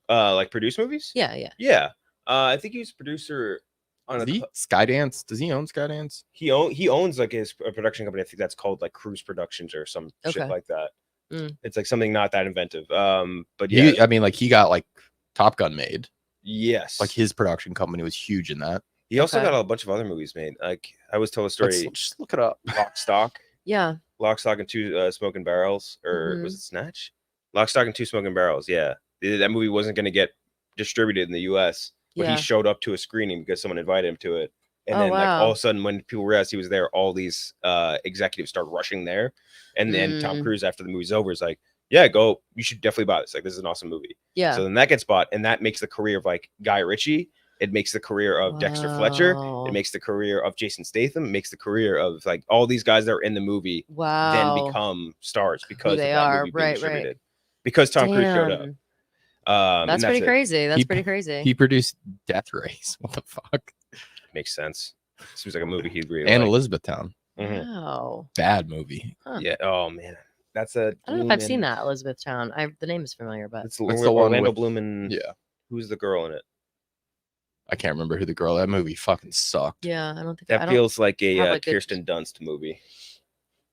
Like produce movies? Yeah. I think he's producer on Skydance. Does he own Skydance? He owns like his production company. I think that's called like Cruise Productions or some shit like that. It's like something not that inventive. But yeah, I mean, like he got like Top Gun made. Yes, like his production company was huge in that. He also got a bunch of other movies made. Like, I always tell a story. Let's just look it up. Lock, Stock. Yeah. Lock, Stock, and Two Smoking Barrels, or was it Snatch? Lock, Stock, and Two Smoking Barrels. Yeah, that movie wasn't going to get distributed in the U.S. But he showed up to a screening because someone invited him to it. And then like all of a sudden, when people realized he was there, all these executives start rushing there. And then Tom Cruise, after the movie's over, is like, yeah, go. You should definitely buy this. Like, this is an awesome movie. Yeah. So then that gets bought, and that makes the career of like Guy Ritchie. It makes the career of Dexter Fletcher. It makes the career of Jason Statham. It makes the career of like all these guys that are in the movie then become stars because they of that are. movie being distributed. Right. Because Tom Cruise showed up. That's pretty crazy. That's pretty crazy. He produced Death Race. What the fuck? Makes sense. Seems like a movie he'd really and like. Elizabethtown. Wow. Bad movie. Huh. Yeah. Oh man, that's a. I don't know if I've seen that Elizabethtown. The name is familiar, but it's the one Orlando Bloom and who's the girl in it? I can't remember who the girl. That movie fucking sucked. Yeah, I don't think that feels like a Kirsten Dunst movie.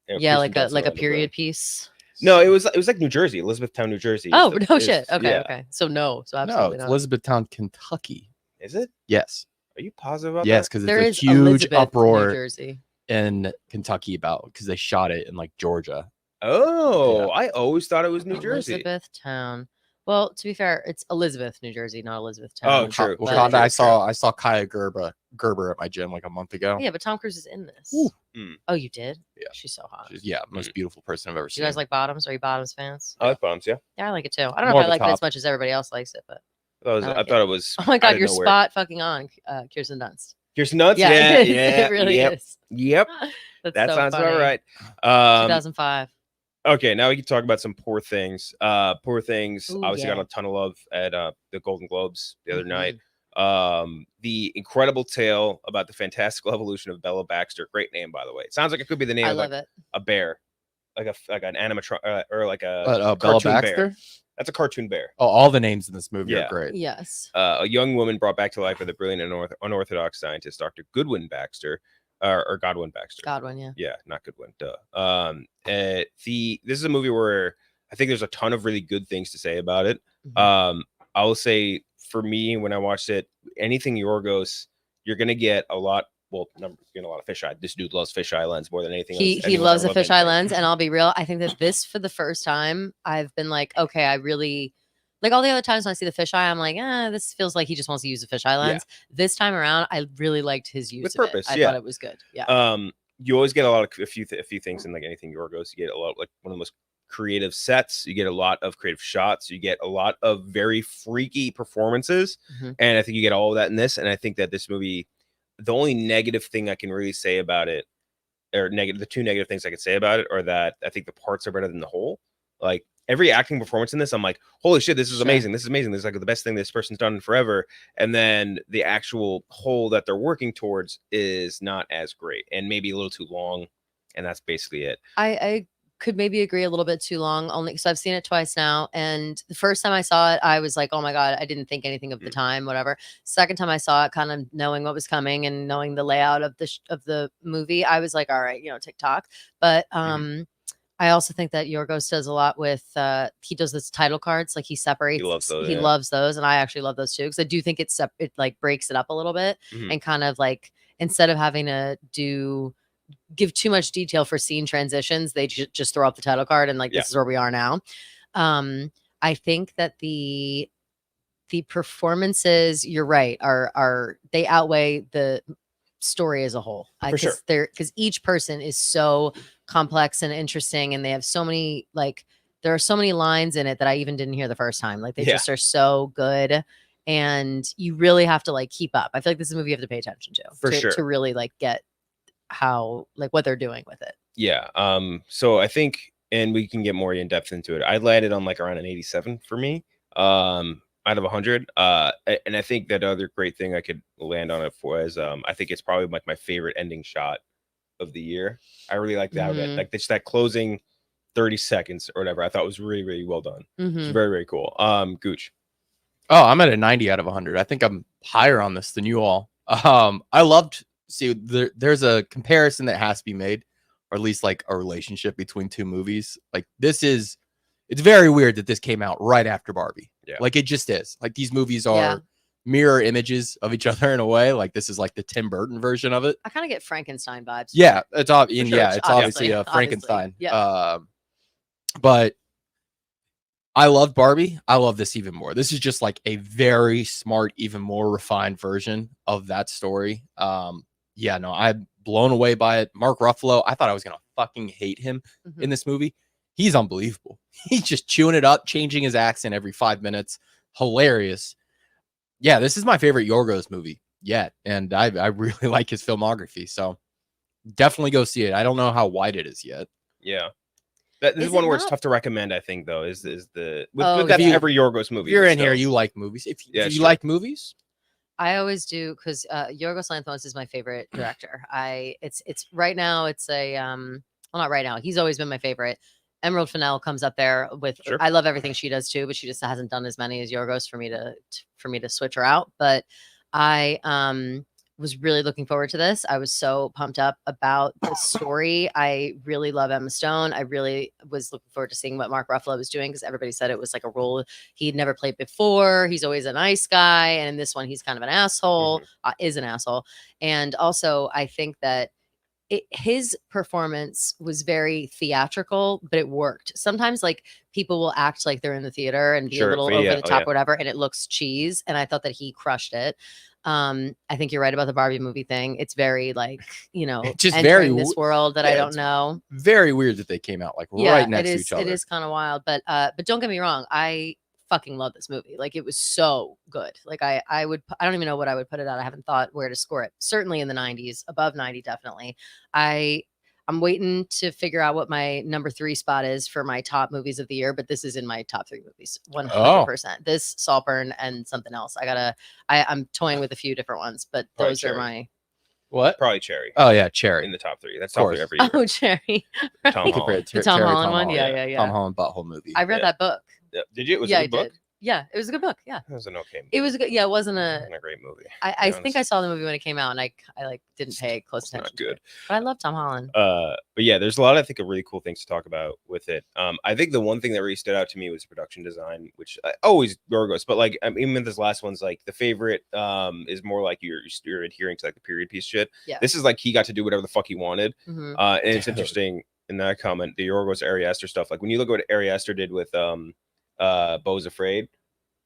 Yeah, like a period piece. No, it was like New Jersey, Elizabethtown, New Jersey. Oh no shit. Okay, okay. So absolutely it's not. Elizabethtown, Kentucky. Is it? Yes. Are you positive about Yes, that? because There it's is a huge Elizabeth, New uproar Jersey. in Kentucky about because they shot it in like Georgia. Oh, I always thought it was New Jersey. Elizabethtown. Well, to be fair, it's Elizabeth, New Jersey, not Elizabethtown. Oh, true. but- Wakanda. true, I saw Kaya Gerber at my gym like a month ago. Yeah, but Tom Cruise is in this. Ooh. Mm. Oh, you did? Yeah. She's so hot. She's, most beautiful person I've ever Do seen. you guys like Bottoms? Are you Bottoms fans? I like Bombs, yeah. Yeah, I like it too. I don't know More if I of a like it as top. much as everybody else likes it, but I like thought it was. oh my out god, of you're nowhere. spot fucking on, Kirsten Dunst. Kirsten Dunst? Yeah, Yeah, it is. yeah, It really yep, is. Yep. That's That so sounds funny. about right. 2005. Okay, now we can talk about some Poor Things. Poor Things Ooh, obviously yeah. got a ton of love at the Golden Globes the other Mhm. night. The incredible tale about the fantastical evolution of Bella Baxter. Great name, by the way. It sounds like it could be the name I of love like it. a bear, like an animatronic or like a Bella cartoon Baxter. bear. That's a cartoon bear. Oh, all the names in this movie Yeah. are great. Yes. A young woman brought back to life by the brilliant and unorthodox scientist Dr. Goodwin Baxter, or Godwin Baxter. Godwin, yeah. Yeah, not Goodwin. Duh. This is a movie where I think there's a ton of really good things to say about it. Mhm. I will say for me, when I watched it, anything Yorgos, you're gonna get a lot. Well, you're getting a lot of fisheye. This dude loves fisheye lens more than anything. He loves a fisheye lens, and I'll be real. I think that this, for the first time, I've been like, okay, I really like all the other times when I see the fisheye, I'm like, this feels like he just wants to use a fisheye lens. This time around, I really liked his use With of purpose, it. I yeah. thought it was good. Yeah. You always get a few things in like anything Yorgos. You get a lot, like one of the most creative sets. You get a lot of creative shots. You get a lot of very freaky performances, Mhm. and I think you get all of that in this. And I think that this movie, the only negative thing I can really say about it, or the two negative things I could say about it, are that I think the parts are better than the whole. Like every acting performance in this, I'm like, holy shit, this is Sure. amazing. This is amazing. This is like the best thing this person's done in forever. And then the actual whole that they're working towards is not as great and maybe a little too long. And that's basically it. I could maybe agree a little bit too long, only because I've seen it twice now. And the first time I saw it, I was like, oh my God, I didn't think anything of the time, whatever. Second time I saw it, kind of knowing what was coming and knowing the layout of the movie, I was like, all right, TikTok. But I also think that Yorgos does a lot with he does this title cards, like he separates. He loves those, He yeah. loves those, and I actually love those too, because I do think it like breaks it up a little bit and kind of like, instead of having to give too much detail for scene transitions, they just throw up the title card and like, this is where we are now. I think that the performances, you're right, are they outweigh the story as a whole. For sure. Because each person is so complex and interesting, and they have so many, like, there are so many lines in it that I even didn't hear the first time. Like, they just are so good, and you really have to like keep up. I feel like this is a movie you have to pay attention to to really like get how, like, what they're doing with it. Yeah. So I think, and we can get more in depth into it, I landed on like around an 87 for me, out of 100. And I think that other great thing I could land on it for is I think it's probably like my favorite ending shot of the year. I really like that. Like just that closing 30 seconds or whatever, I thought was really, really well done. It's very, very cool. Gooch. Oh, I'm at a 90 out of 100. I think I'm higher on this than you all. I loved, there's a comparison that has to be made, or at least like a relationship between two movies. Like it's very weird that this came out right after Barbie. Yeah. Like it just is. Like these movies are mirror images of each other in a way. Like this is like the Tim Burton version of it. I kind of get Frankenstein vibes. Yeah, it's sure. it's obviously a Frankenstein. Yeah. But I love Barbie. I love this even more. This is just like a very smart, even more refined version of that story. I'm blown away by it. Mark Ruffalo, I thought I was gonna fucking hate him in this movie. He's unbelievable. He's just chewing it up, changing his accent every 5 minutes. Hilarious. Yeah, this is my favorite Yorgos movie yet, and I really like his filmography. So definitely go see it. I don't know how wide it is yet. Yeah. This is one where it's tough to recommend, I think, though, is with that's every Yorgos movie. If you're in here, you like movies. If you like movies, I always do, because Yorgos Lanthimos is my favorite director. It's right now, it's a well, not right now. He's always been my favorite. Emerald Fennell comes up there with. Sure. I love everything she does too, but she just hasn't done as many as Yorgos for me to switch her out. But was really looking forward to this. I was so pumped up about the story. I really love Emma Stone. I really was looking forward to seeing what Mark Ruffalo was doing because everybody said it was like a role he'd never played before. He's always a nice guy, and in this one, he's kind of an asshole. Is an asshole, and also I think that his performance was very theatrical, but it worked. Sometimes like people will act like they're in the theater and be a little over the top, whatever, and it looks cheese. And I thought that he crushed it. I think you're right about the Barbie movie thing. It's very like, just entering very this world that I don't know. Very weird that they came out like right next to each other. It is kind of wild, but don't get me wrong. I fucking love this movie. Like it was so good. Like I don't even know what I would put it at. I haven't thought where to score it. Certainly in the 90s, above 90, definitely. I'm waiting to figure out what my number 3 spot is for my top movies of the year, but this is in my top 3 movies. 100%. This, Saltburn, and something else. I'm toying with a few different ones, but Probably those Cherry. are my what? Probably Cherry. Oh yeah, Cherry In the top 3. That's top 3 every year. Oh, Cherry. Tom Holland. The Tom Holland one. Yeah. Tom Holland butthole movie. I read that book. Yeah. Did you? Was yeah, it a good I book? did. Yeah, it was a good book. Yeah, It was an okay movie. it was a good. Yeah, it wasn't a great movie. I think I saw the movie when it came out, and I like didn't pay close attention. Not good. To it. But I love Tom Holland. But yeah, there's a lot I think of really cool things to talk about with it. I think the one thing that really stood out to me was production design, which always Yorgos, but like even with this last one's like the favorite is more like you're adhering to like the period piece shit. Yeah. This is like he got to do whatever the fuck he wanted. Mhm. And it's interesting in that comment, the Yorgos Ari Aster stuff. Like when you look at what Ari Aster did with Beau's Afraid,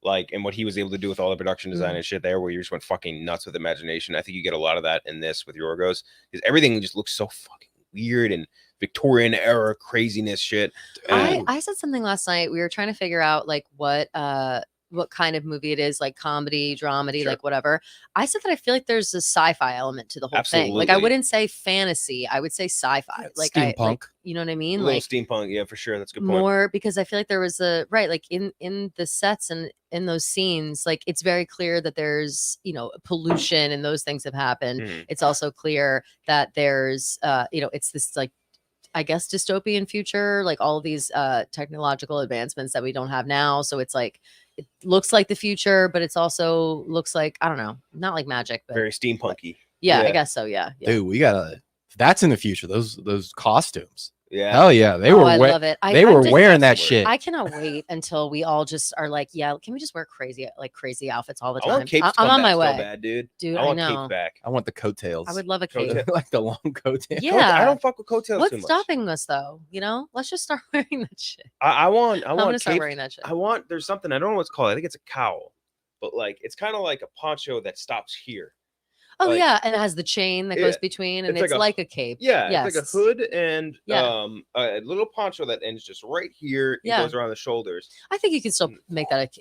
like, and what he was able to do with all the production design and shit there, where you just went fucking nuts with imagination. I think you get a lot of that in this with Yorgos, because everything just looks so fucking weird and Victorian era craziness shit. I said something last night. We were trying to figure out like what kind of movie it is, like comedy, dramedy, Sure. like whatever. I said that I feel like there's a sci-fi element to the whole thing. Like I Absolutely. wouldn't say fantasy, I would say sci-fi. Like steampunk. You know what I A mean? little Like steampunk, yeah, for sure. That's a good point. more, because I feel like there was like in the sets and in those scenes, like it's very clear that there's pollution and those things have happened. Mhm. It's also clear that there's it's this like, I guess, dystopian future, like all of these technological advancements that we don't have now. So it's like it looks like the future, but it's also looks like, I don't know, not like magic, but Very steampunky. yeah, yeah. I guess so. Yeah. Dude, we gotta. That's in the future. Those costumes. Yeah. Hell yeah, they Oh, were. I love it. They were wearing that That's the word. shit. I cannot wait until we all just are like, yeah, can we just wear crazy outfits all the I time? want capes to I'm come on my back way. so bad, dude. Dude, I I want know. capes back. I want the coattails. I would love a cape. Coattail. like the long coattails. Yeah. I don't fuck with coattails too What's much. stopping us though? Let's just start wearing that shit. I want I'm gonna start capes. wearing that shit. There's something, I don't know what it's called. I think it's a cowl, but like it's kind of like a poncho that stops here. Oh like- yeah, and it has the chain that Yeah, goes between, and it's it's like like a cape. Yeah, Yes. it's like a hood and Yeah. a little poncho that ends just right here and Yeah. goes around the shoulders. I think you can still make that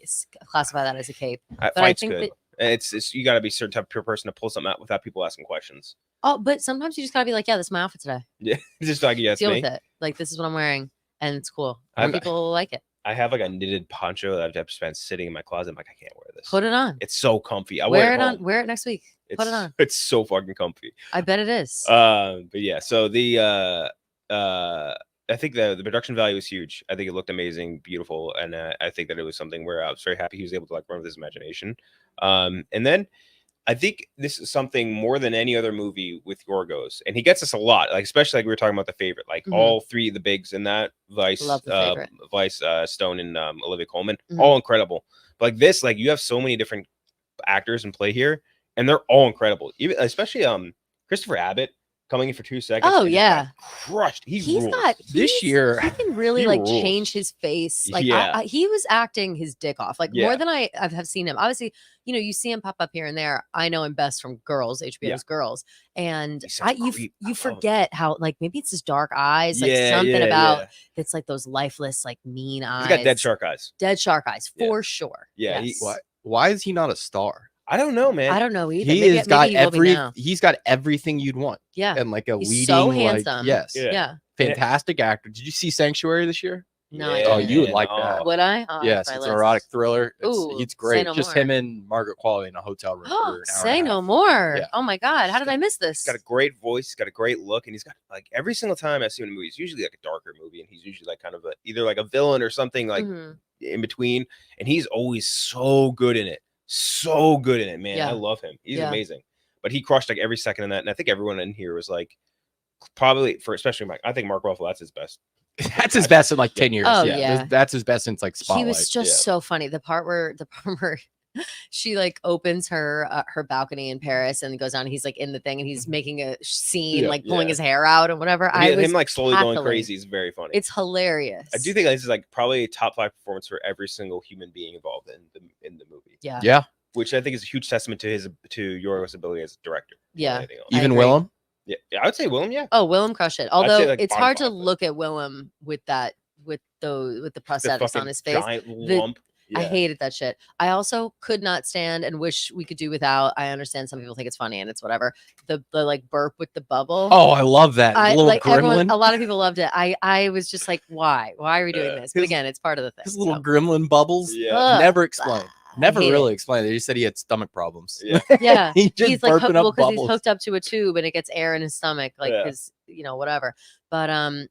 classify that as a cape. But I Fight's think good. that And it's you got to be a certain type of person to pull something out without people asking questions. but sometimes you just gotta be like, yeah, this is my outfit today. Yeah, just like yes, Deal me. with it. Like this is what I'm wearing, and it's cool. I've- People like it. I have like a knitted poncho that I've spent sitting in my closet. I'm like, I can't wear this. Put it on. It's so comfy. I Wear it home. on. Wear it next week. Put it on. It's so fucking comfy. I bet it is. But yeah, so the I think the production value is huge. I think it looked amazing, beautiful, and I think that it was something where I was very happy he was able to like run with his imagination. And then I think this is something more than any other movie with Yorgos, and he gets us a lot, like especially like we were talking about The Favorite, like Mhm. all 3 of the bigs in that Vice, Love The Favorite. Vice, Stone, and Olivia Colman, Mhm. all incredible. But like this, like you have so many different actors in play here, and they're all incredible. Even especially Christopher Abbott coming in for 2 seconds. Oh, and just yeah. got crushed. He's This year, he can really he like rules. change his face. Like Yeah. he was acting his dick off, like Yeah. more than I have seen him. Obviously, you see him pop up here and there. I know him best from Girls, HBO's Girls, and He's such a you creep. I you love him. forget how like maybe it's his dark eyes, like Yeah, something yeah, about yeah. it's like those lifeless, like mean eyes. He's got dead shark eyes. Dead shark eyes Yeah. for sure. Yeah, he- Yes. why is he not a star? I don't know, man. I don't know either. He Maybe- has got maybe he will be now. he's got everything you'd want, Yeah, and like a he's leading, so like, handsome. yes, Yeah. yeah. fantastic actor. Did you see Sanctuary this year? No, I Oh, didn't. you would like no. that. Would I? Oh, Yes, that's my it's an list. erotic thriller. Ooh, It's say great. no Just more. him and Margaret Qualley in a hotel room. for an hour and Say a no half. more. Yeah. Oh my god, how did I miss this? He's got a great voice. He's got a great look, and he's got like every single time I see him in a movie, it's usually like a darker movie, and he's usually like kind of either like a villain or something like Mhm. in between. And he's always so good in it. So good in it, man. Yeah. I love him. He's Yeah. amazing. but he crushed like every second in that. And I think everyone in here was like, probably for especially Mike. I think Mark Ruffalo, that's his best. That's his best in like 10 years. Oh, yeah. yeah. That's his best since like Spotlight. He was just so funny. The part where she like opens her balcony in Paris and goes down. And he's like in the thing and he's making a scene, like pulling his hair out and whatever. Him like slowly going crazy is very funny. It's hilarious. I do think this is like probably a top 5 performance for every single human being involved in the movie. Yeah. Yeah. Which I think is a huge testament to Yorgos' ability as a director. Yeah. Even Willem. Yeah, I would say Willem. Yeah. Oh, Willem crushed it. Although say, like, it's bottom hard to 5, look at Willem with the prosthetics on his face. Giant lump. Yeah. I hated that shit. I also could not stand and wish we could do without. I understand some people think it's funny and it's whatever. The like burp with the bubble. Oh, I love that little like gremlin. A lot of people loved it. I was just like, why? Why are we doing this? But again, it's part of the thing. His little gremlin bubbles. Yeah. Never explained. Never hate really explained it. He said he had stomach problems. Yeah. Yeah. He's just He's like burping up because bubbles. he's hooked up to a tube and it gets air in his stomach, like his, whatever. But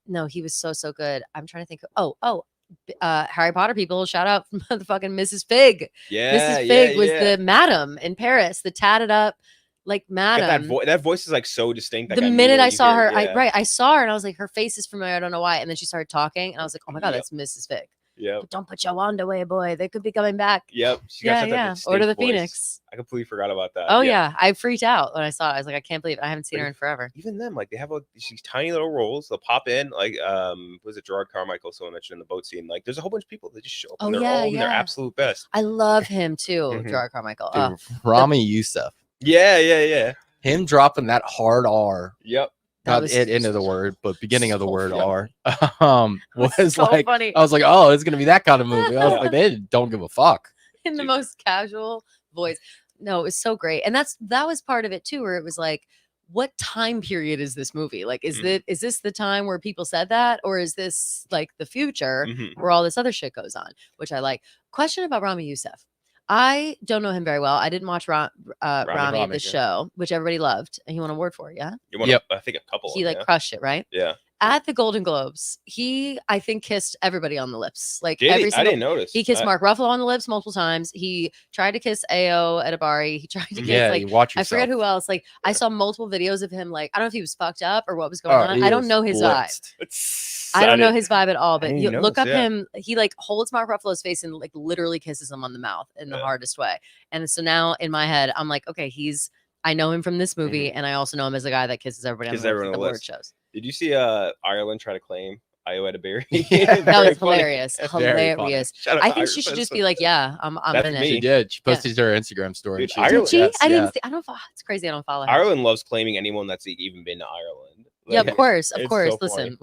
no, he was so good. I'm trying to think. Harry Potter people, shout out motherfucking Mrs. Fig. Yeah. Mrs. Fig was the madam in Paris, the tatted up like madam. That voice is like so distinct. Like, the minute I saw her, yeah. I saw her and I was like, her face is familiar. I don't know why. And then she started talking and I was like, oh my God, that's Mrs. Fig. Yeah. Don't put your wand away, boy. They could be coming back. Yep. She got Yeah. such a Order the distinct voice. Phoenix. I completely forgot about that. Oh yeah. I freaked out when I saw it. I was like, I can't believe it. I haven't seen her in forever. Even them, like they have these tiny little roles. They'll pop in, like was it Gerard Carmichael? Someone mentioned in the boat scene. Like there's a whole bunch of people that just show up. And they're all in their absolute best. I love him too, Gerard Carmichael. Dude, Rami Youssef. Yeah. Him dropping that hard R. Yep. Not it end of the word, but beginning of the word R. Was so like funny. I was like, oh, it's gonna be that kind of movie. I was like, they don't give a fuck. In the most casual voice. No, it was so great. And that was part of it too, where it was like, what time period is this movie? Like, is this the time where people said that? Or is this like the future where all this other shit goes on? Which I like. Question about Rami Youssef. I don't know him very well. I didn't watch Rami the show, which everybody loved, and he won an award for it. Yeah. I think a couple. He crushed it, right? Yeah. At the Golden Globes, he I think kissed everybody on the lips. Like I didn't notice. He kissed Mark Ruffalo on the lips multiple times. He tried to kiss Ao Edebari. He tried to kiss you watch yourself. I forget who else. Like I saw multiple videos of him. Like I don't know if he was fucked up or what was going on. I don't know his vibe. I don't know his vibe at all. But you look up him. He like holds Mark Ruffalo's face and like literally kisses him on the mouth in the hardest way. And so now in my head, I'm like, okay, I know him from this movie, and I also know him as a guy that kisses everybody on the award shows. Did you see Ireland try to claim Ao Edebari? That was hilarious. Hilarious. I think she should just be like, yeah, I'm in it. She did. She posted her Instagram story. Did she? I didn't. I don't. It's crazy. I don't follow her. Ireland loves claiming anyone that's even been to Ireland. Like, yeah, of course. So listen,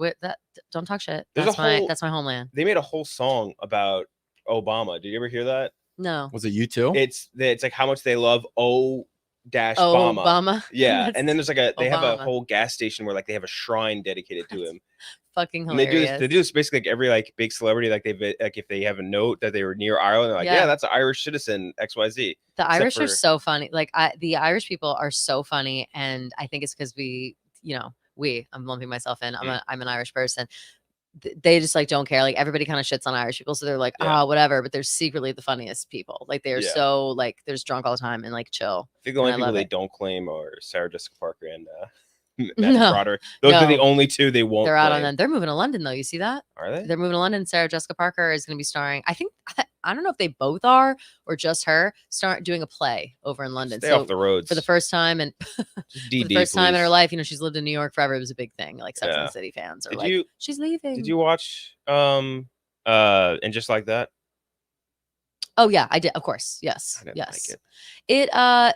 don't talk shit. That's my homeland. They made a whole song about Obama. Did you ever hear that? No. Was it you too? It's like how much they love Obama. Yeah, and then there's like they have a whole gas station where like they have a shrine dedicated to him. Fucking hilarious. They do this basically like every like big celebrity, like if they have a note that they were near Ireland, they're like, yeah, that's an Irish citizen, XYZ. The Irish are so funny. Like the Irish people are so funny, and I think it's because I'm lumping myself in. I'm an Irish person. They just like don't care. Like everybody kind of shits on Irish people, so they're like, whatever. But they're secretly the funniest people. Like they're so like they're just drunk all the time and like chill. I think the only people they don't claim are Sarah Jessica Parker and Matthew Broderick. Those are the only two they won't. They're out on them. They're moving to London though. You see that? Are they? They're moving to London. Sarah Jessica Parker is going to be starring. I don't know if they both are or just her. Start doing a play over in London. Stay off the roads for the first time and for the first time in her life. She's lived in New York forever. It was a big thing. Like Sex and the City fans are she's leaving. Did you watch and Just Like That? Oh yeah, I did. Of course. Yes. Yes. Like it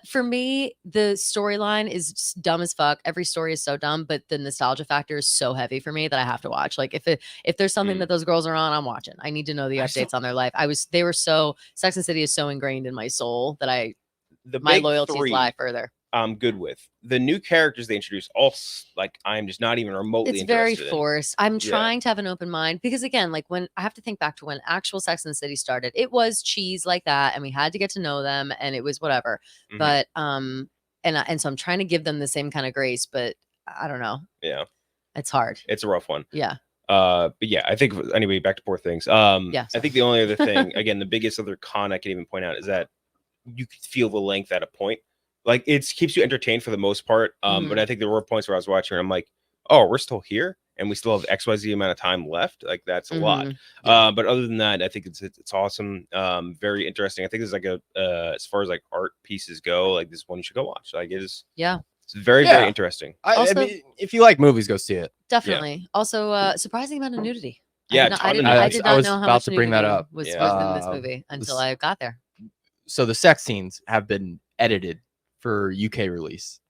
for me, the storyline is just dumb as fuck. Every story is so dumb, but the nostalgia factor is so heavy for me that I have to watch. Like if there's something that those girls are on, I'm watching. I need to know the updates on their life. They were so Sex and the City is so ingrained in my soul that my loyalties lie further. I'm good with the new characters they introduced. I'm just not even remotely. It's very forced. I'm trying to have an open mind because again, like when I have to think back to when actual Sex and the City started, it was cheese like that, and we had to get to know them, and it was whatever. But and so I'm trying to give them the same kind of grace, but I don't know. Yeah, it's hard. It's a rough one. Yeah. But yeah, I think anyway. Back to Poor Things. I think the only other thing, again, the biggest other con I can even point out is that you could feel the length at a point. like it keeps you entertained for the most part. But I think there were points where I was watching and I'm like, oh, we're still here and we still have XYZ amount of time left. Like that's a lot. But other than that, I think it's awesome. Very interesting. I think it's like a as far as like art pieces go, like this one you should go watch. Like it is. Yeah. It's very, very interesting. I mean, if you like movies, go see it. Definitely. Also, surprising amount of nudity. Yeah, I did I not was know how about much to bring that nudity up. was Yeah. in this movie until I got there. So the sex scenes have been edited for UK release,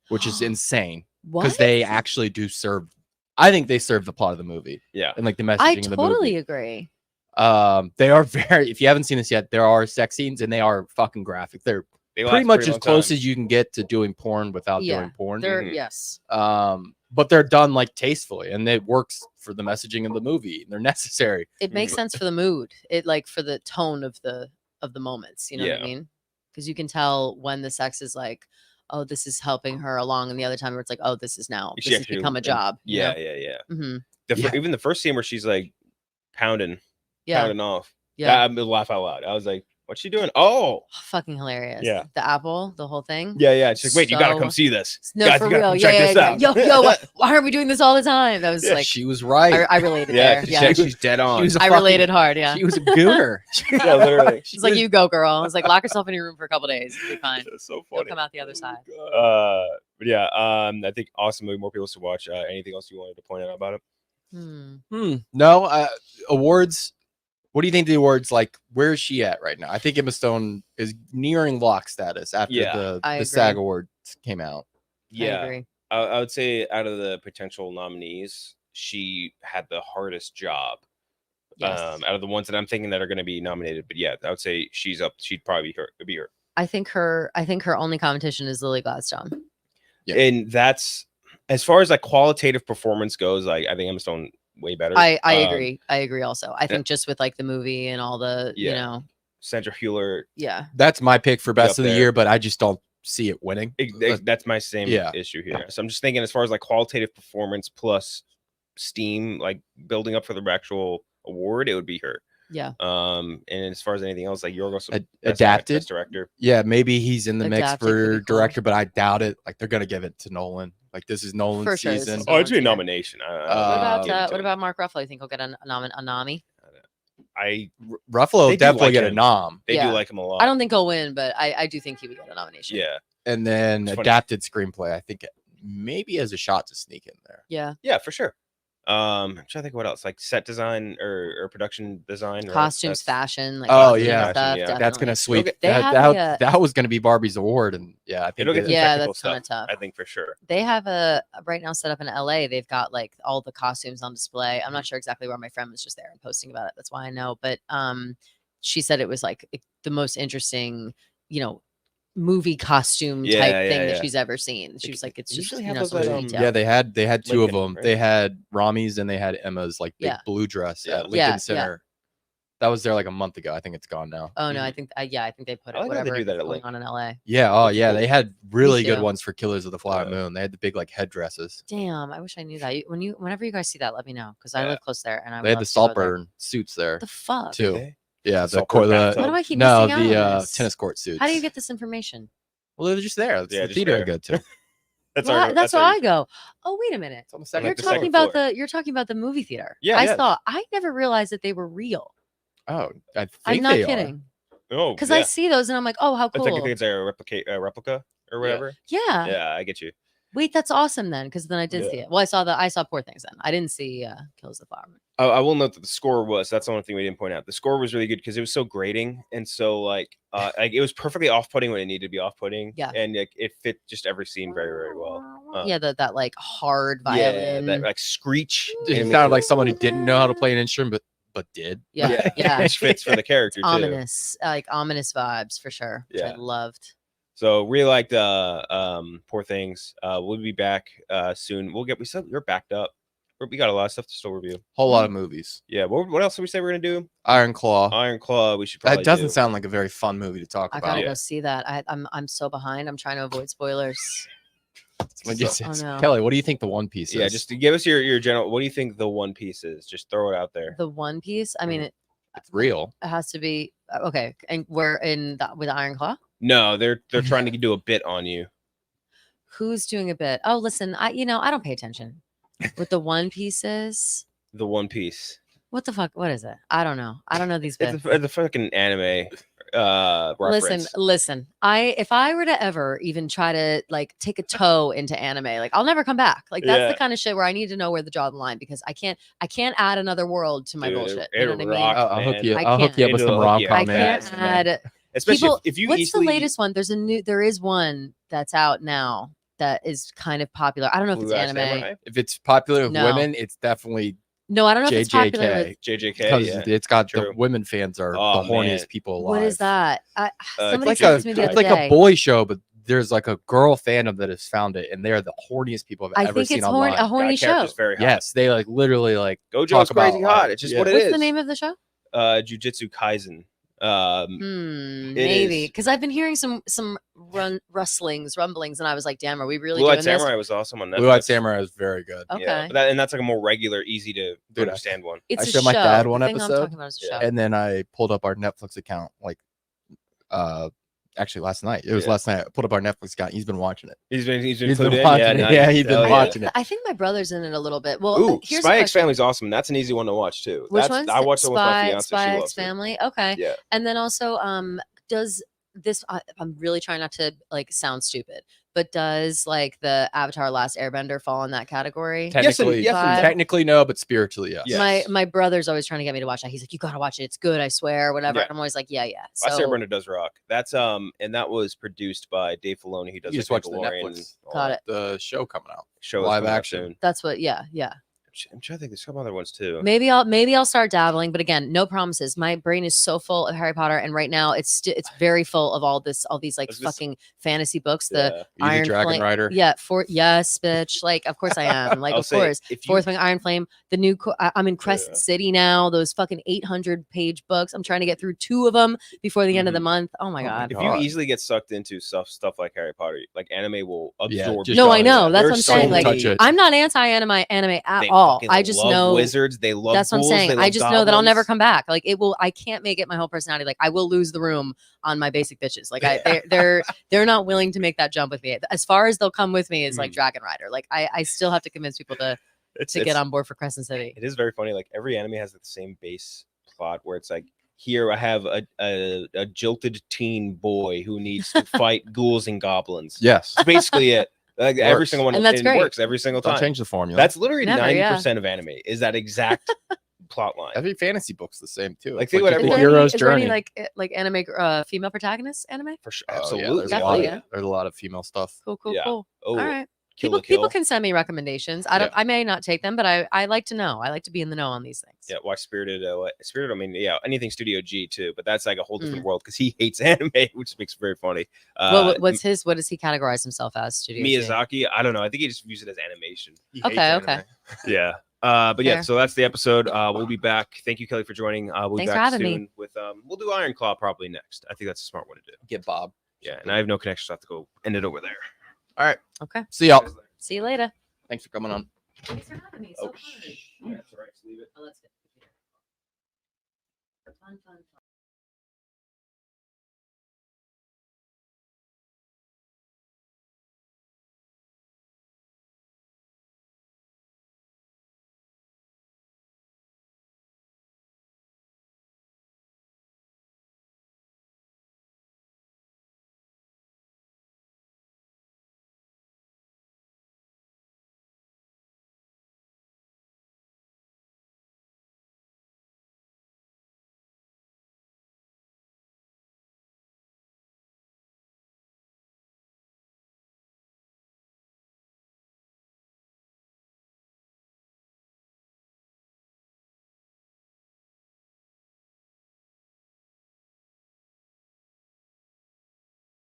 which is insane because they actually do serve. I think they serve the plot of the movie. Yeah, and like the messaging I of the movie. totally agree. They are very. If you haven't seen this yet, there are sex scenes and they are fucking graphic. They're they pretty much as close time. as you can get to doing porn without doing porn. They're yes. But they're done like tastefully, and it works for the messaging of the movie. They're necessary. It makes sense for the mood. It like for the tone of the moments. You know what I mean? Because you can tell when the sex is like, oh, this is helping her along, and the other time where it's like, oh, this is now this has become a job. Yeah. Even the first scene where she's like pounding off. Yeah, I laugh out loud. I was like, what's she doing? Oh, fucking hilarious. Yeah. The apple, the whole thing. Yeah. She's like, wait, you gotta come see this. No, guys, for you gotta real. come check this out. Yo, why aren't we doing this all the time? That was like, she was right. I related there. Yeah, she's dead on. I related hard. Yeah, She was a gooner. Yeah, literally. she's like, you go, girl. I was like, lock yourself in your room for a couple days. It'll be fine. That's so You'll funny. come out the other side. But yeah, I think awesome movie. More people to watch. Anything else you wanted to point out about it? No, awards. What do you think the awards like? Where is she at right now? I think Emma Stone is nearing lock status after the SAG awards came out. Yeah, I would say out of the potential nominees, she had the hardest job. Yes. Out of the ones that I'm thinking that are going to be nominated, but yeah, I would say she's up. She'd probably be her. I think her only competition is Lily Gladstone. Yeah. And that's as far as like qualitative performance goes. Like I think Emma Stone way better. I agree. I agree. Also, I think just with like the movie and all the you know, Sandra Hüller. Yeah, that's my pick for best of the year, but I just don't see it winning. That's my same issue here. So I'm just thinking as far as like qualitative performance plus steam, like building up for the actual award, it would be her. Yeah. And as far as anything else, like Yorgos adapted best director. Yeah, maybe he's in the mix Adapted for could be cool. director, but I doubt it. Like they're gonna give it to Nolan. Like this is Nolan's For sure, season. Oh, it's a nomination. What about Mark Ruffalo? You think he'll get a nommy? Ruffalo They do definitely like get a him. nom. They do like him a lot. I don't think he'll win, but I do think he would get a nomination. Yeah. And then It's funny. adapted screenplay, I think maybe has a shot to sneak in there. Yeah. Yeah, for sure. I'm trying to think what else, like set design or production design, right? Costumes, fashion. Like Oh, costume yeah. stuff, Yeah. That's definitely. gonna sweep. They That was gonna be Barbie's award, and yeah, I think It'll get the Yeah, technical that's kinda stuff, tough. I think for sure. They have right now set up in LA. They've got like all the costumes on display. I'm not sure exactly where. My friend was just there and posting about it. That's why I know. But she said it was like the most interesting, movie costume type thing that she's ever seen. She was like, it's just usually have so those much at, detail. yeah, they had two of Lincoln, them. right? They had Rami's and they had Emma's like big blue dress at Lincoln Yeah, Center. That was there like a month ago. I think it's gone now. Oh no, I think I think they put I it like how they whatever do that at going Lincoln. on in LA. Yeah. Oh yeah, they had really good too. ones for Killers of the Flower Yeah. Moon. They had the big like headdresses. Damn, I wish I knew that. Whenever you guys see that, let me know because I live close there and I They had would the love to go there. Saltburn suits there The fuck? too. Okay. Yeah, the Saltburn bathtub. Why do I keep no missing out the on this? tennis court suits. How do you get this information? Well, they're just there. It's Yeah, the just theater there. I go to. That's Well, that's where our- I go. Oh, wait a minute. It's on the On, second. like, You're the second talking about the movie theater. Yeah, I yeah. thought I never realized that they were real. Oh, I think I'm not they are. kidding. Oh, Because yeah. I see those and I'm like, oh, how It's cool. like I think it's a replica or whatever. Yeah. Yeah, I get you. Wait, that's awesome then. Because then I did Yeah. see it. Well, I saw Poor Things then. I didn't see Kills the Flower Moon. I will note that the score was, that's the only thing we didn't point out. The score was really good because it was so grating and so like it was perfectly off-putting when it needed to be off-putting. Yeah. And it fit just every scene very, very well. Yeah, that like hard violin. Yeah, that like screech. It sounded like someone who didn't know how to play an instrument, but did. Yeah, yeah. Which fits for the character too. Ominous, like ominous vibes for sure. Which I Yeah. loved. So really liked Poor Things. We'll be back soon. We're backed up. We got a lot of stuff to still review. Whole lot of movies. Yeah. What else did we say we're gonna do? Iron Claw. Iron Claw. We should probably. That doesn't do. sound like a very fun movie to talk I about. gotta Yeah. go see that. I'm so behind. I'm trying to avoid spoilers. Oh, no. Kelly, what do you think the One Piece is? Yeah, just to give us your general. What do you think the One Piece is? Just throw it out there. The One Piece. I mean, it's real. it has to be okay. And we're with Iron Claw. No, they're trying to do a bit on you. Who's doing a bit? Oh, listen, I don't pay attention. With the One Pieces, The One Piece. what the fuck? What is it? I don't know. I don't know these bits. It's a fucking anime reference. Listen. If I were to ever even try to like take a toe into anime, like I'll never come back. Like that's Yeah. the kind of shit where I need to know where to draw the line because I can't add another world to my Dude, bullshit. it You know what I mean? rocked, I'll hook man. you. I I'll hook you up with can't. some It'll hook rom you com. up I can't fast, man. add. Especially People, if you what's easily the latest one? There is one that's out now that is kind of popular. I don't know if it's Blue Eye anime. Samurai? If it's popular with No. women, it's definitely No, I don't know if it's popular with. JJK, because yeah. it's got true. the women fans are Oh, the horniest man. people alive. What is that? Somebody It's said like this to me the it's other like day. a boy show, but there's like a girl fandom that has found it, and they're the horniest people I've I ever think seen it's online. a horny Guy character's show. very hot. Yes, they like literally like Gojo's talk crazy about, hot. It's just what it What's is. the name of the show? Jujutsu Kaisen. Maybe is. because I've been hearing some rumblings, and I was like, "Damn, are we really Blue Eyed doing this?" Samurai was awesome on Netflix. Blue Eyed Samurai is very good. Okay, Yeah, and that's like a more regular, easy to Dude, understand one. it's I a showed my show. dad The one thing I'm episode, talking about is a show. And then I pulled up our Netflix account actually last night. It was last night. I pulled up our Netflix account. He's been watching it. He's been He's clued been in? watching Yeah, it. nice. Yeah, he's been Hell watching it. I think my brother's in it a little bit. Well, Ooh, here's Spy a X question. Family's awesome. That's an easy one to watch too. Which That's, one's I watched it with my fiance. Spy She X loves it. Family? Okay, Yeah. and then also, does this? I'm really trying not to like sound stupid, but does like the Avatar: Last Airbender fall in that category? Technically, yes and no. technically no, but spiritually yes. Yes. My brother's always trying to get me to watch that. He's like, "You gotta watch it. It's good. I swear." Whatever. Yeah. And I'm always like, "Yeah." Last So Airbender does rock. That's and that was produced by Dave Filoni. He does You just like watch the Mandalorian and Netflix. all Got that. it. The show coming out. Show is Live coming out action. soon. that's what. Yeah. I'm trying to think. There's a couple other ones too. Maybe I'll start dabbling, but again, no promises. My brain is so full of Harry Potter, and right now it's very full of all these like Is this- fucking fantasy books. Yeah. The You Iron the Dragon Flame. Rider. Yeah, yes, bitch. Like, of course I am. Like, I'll of say, course. if you- Fourth Wing, Iron Flame. The new. I'm in Crescent Yeah. City now. Those fucking 800-page books. I'm trying to get through 2 of them before the end of the month. Oh my Oh my god. If God. you easily get sucked into stuff like Harry Potter, like anime will Yeah, absorb. just No, don't I do know. that. That's what There's I'm so saying. Like, touch it. I'm not anti-anime at They all. fucking I just love know wizards. They love. that's what I'm ghouls, saying. they I love just know that I'll never goblins. come back. Like it will. I can't make it my whole personality. Like I will lose the room on my basic bitches. Like they're not willing to make that jump with me. As far as they'll come with me is like Dragon Rider. Like I still have to convince people to get on board for Crescent City. It is very funny. Like every anime has the same base plot where it's like, here I have a jilted teen boy who needs to fight ghouls and goblins. Yes. That's basically it. Like every Works. single one, And that's it great. works every single Don't time. change the formula. That's literally Never, 90% of anime is that exact plot line. every fantasy book's the same too. Like, It's think about just Is the there any, hero's is there any journey. like anime female protagonist anime? For sure, Oh, yeah, absolutely. there's, Definitely, a yeah. lot of, there's a lot of female stuff. Cool. Yeah. Oh, Oh, all right. Kill la People Kill. can send me recommendations. I may not take them, but I like to know. I like to be in the know on these things. Yeah, watch Spirited. Spirited. I mean, yeah, anything Studio G too, but that's like a whole Mm. different world because he hates anime, which makes it very funny. What does he categorize himself as? Studio G? Miyazaki? I don't know. I think he just views it as animation. He Okay, hates okay. anime. Yeah. But yeah, Fair. so that's the episode. We'll be back. Thank you, Kelly, for joining. We'll Thanks be for back having me. soon with we'll do Iron Claw probably next. I think that's a smart one to do. Get Bob. Yeah, and I have no connection, so I have to go end it over there. All right. Okay. See y'all. See you later. Thanks for coming on. Thanks for having me. Oh, So fun. Yeah, that's all right. Just leave it. Oh, that's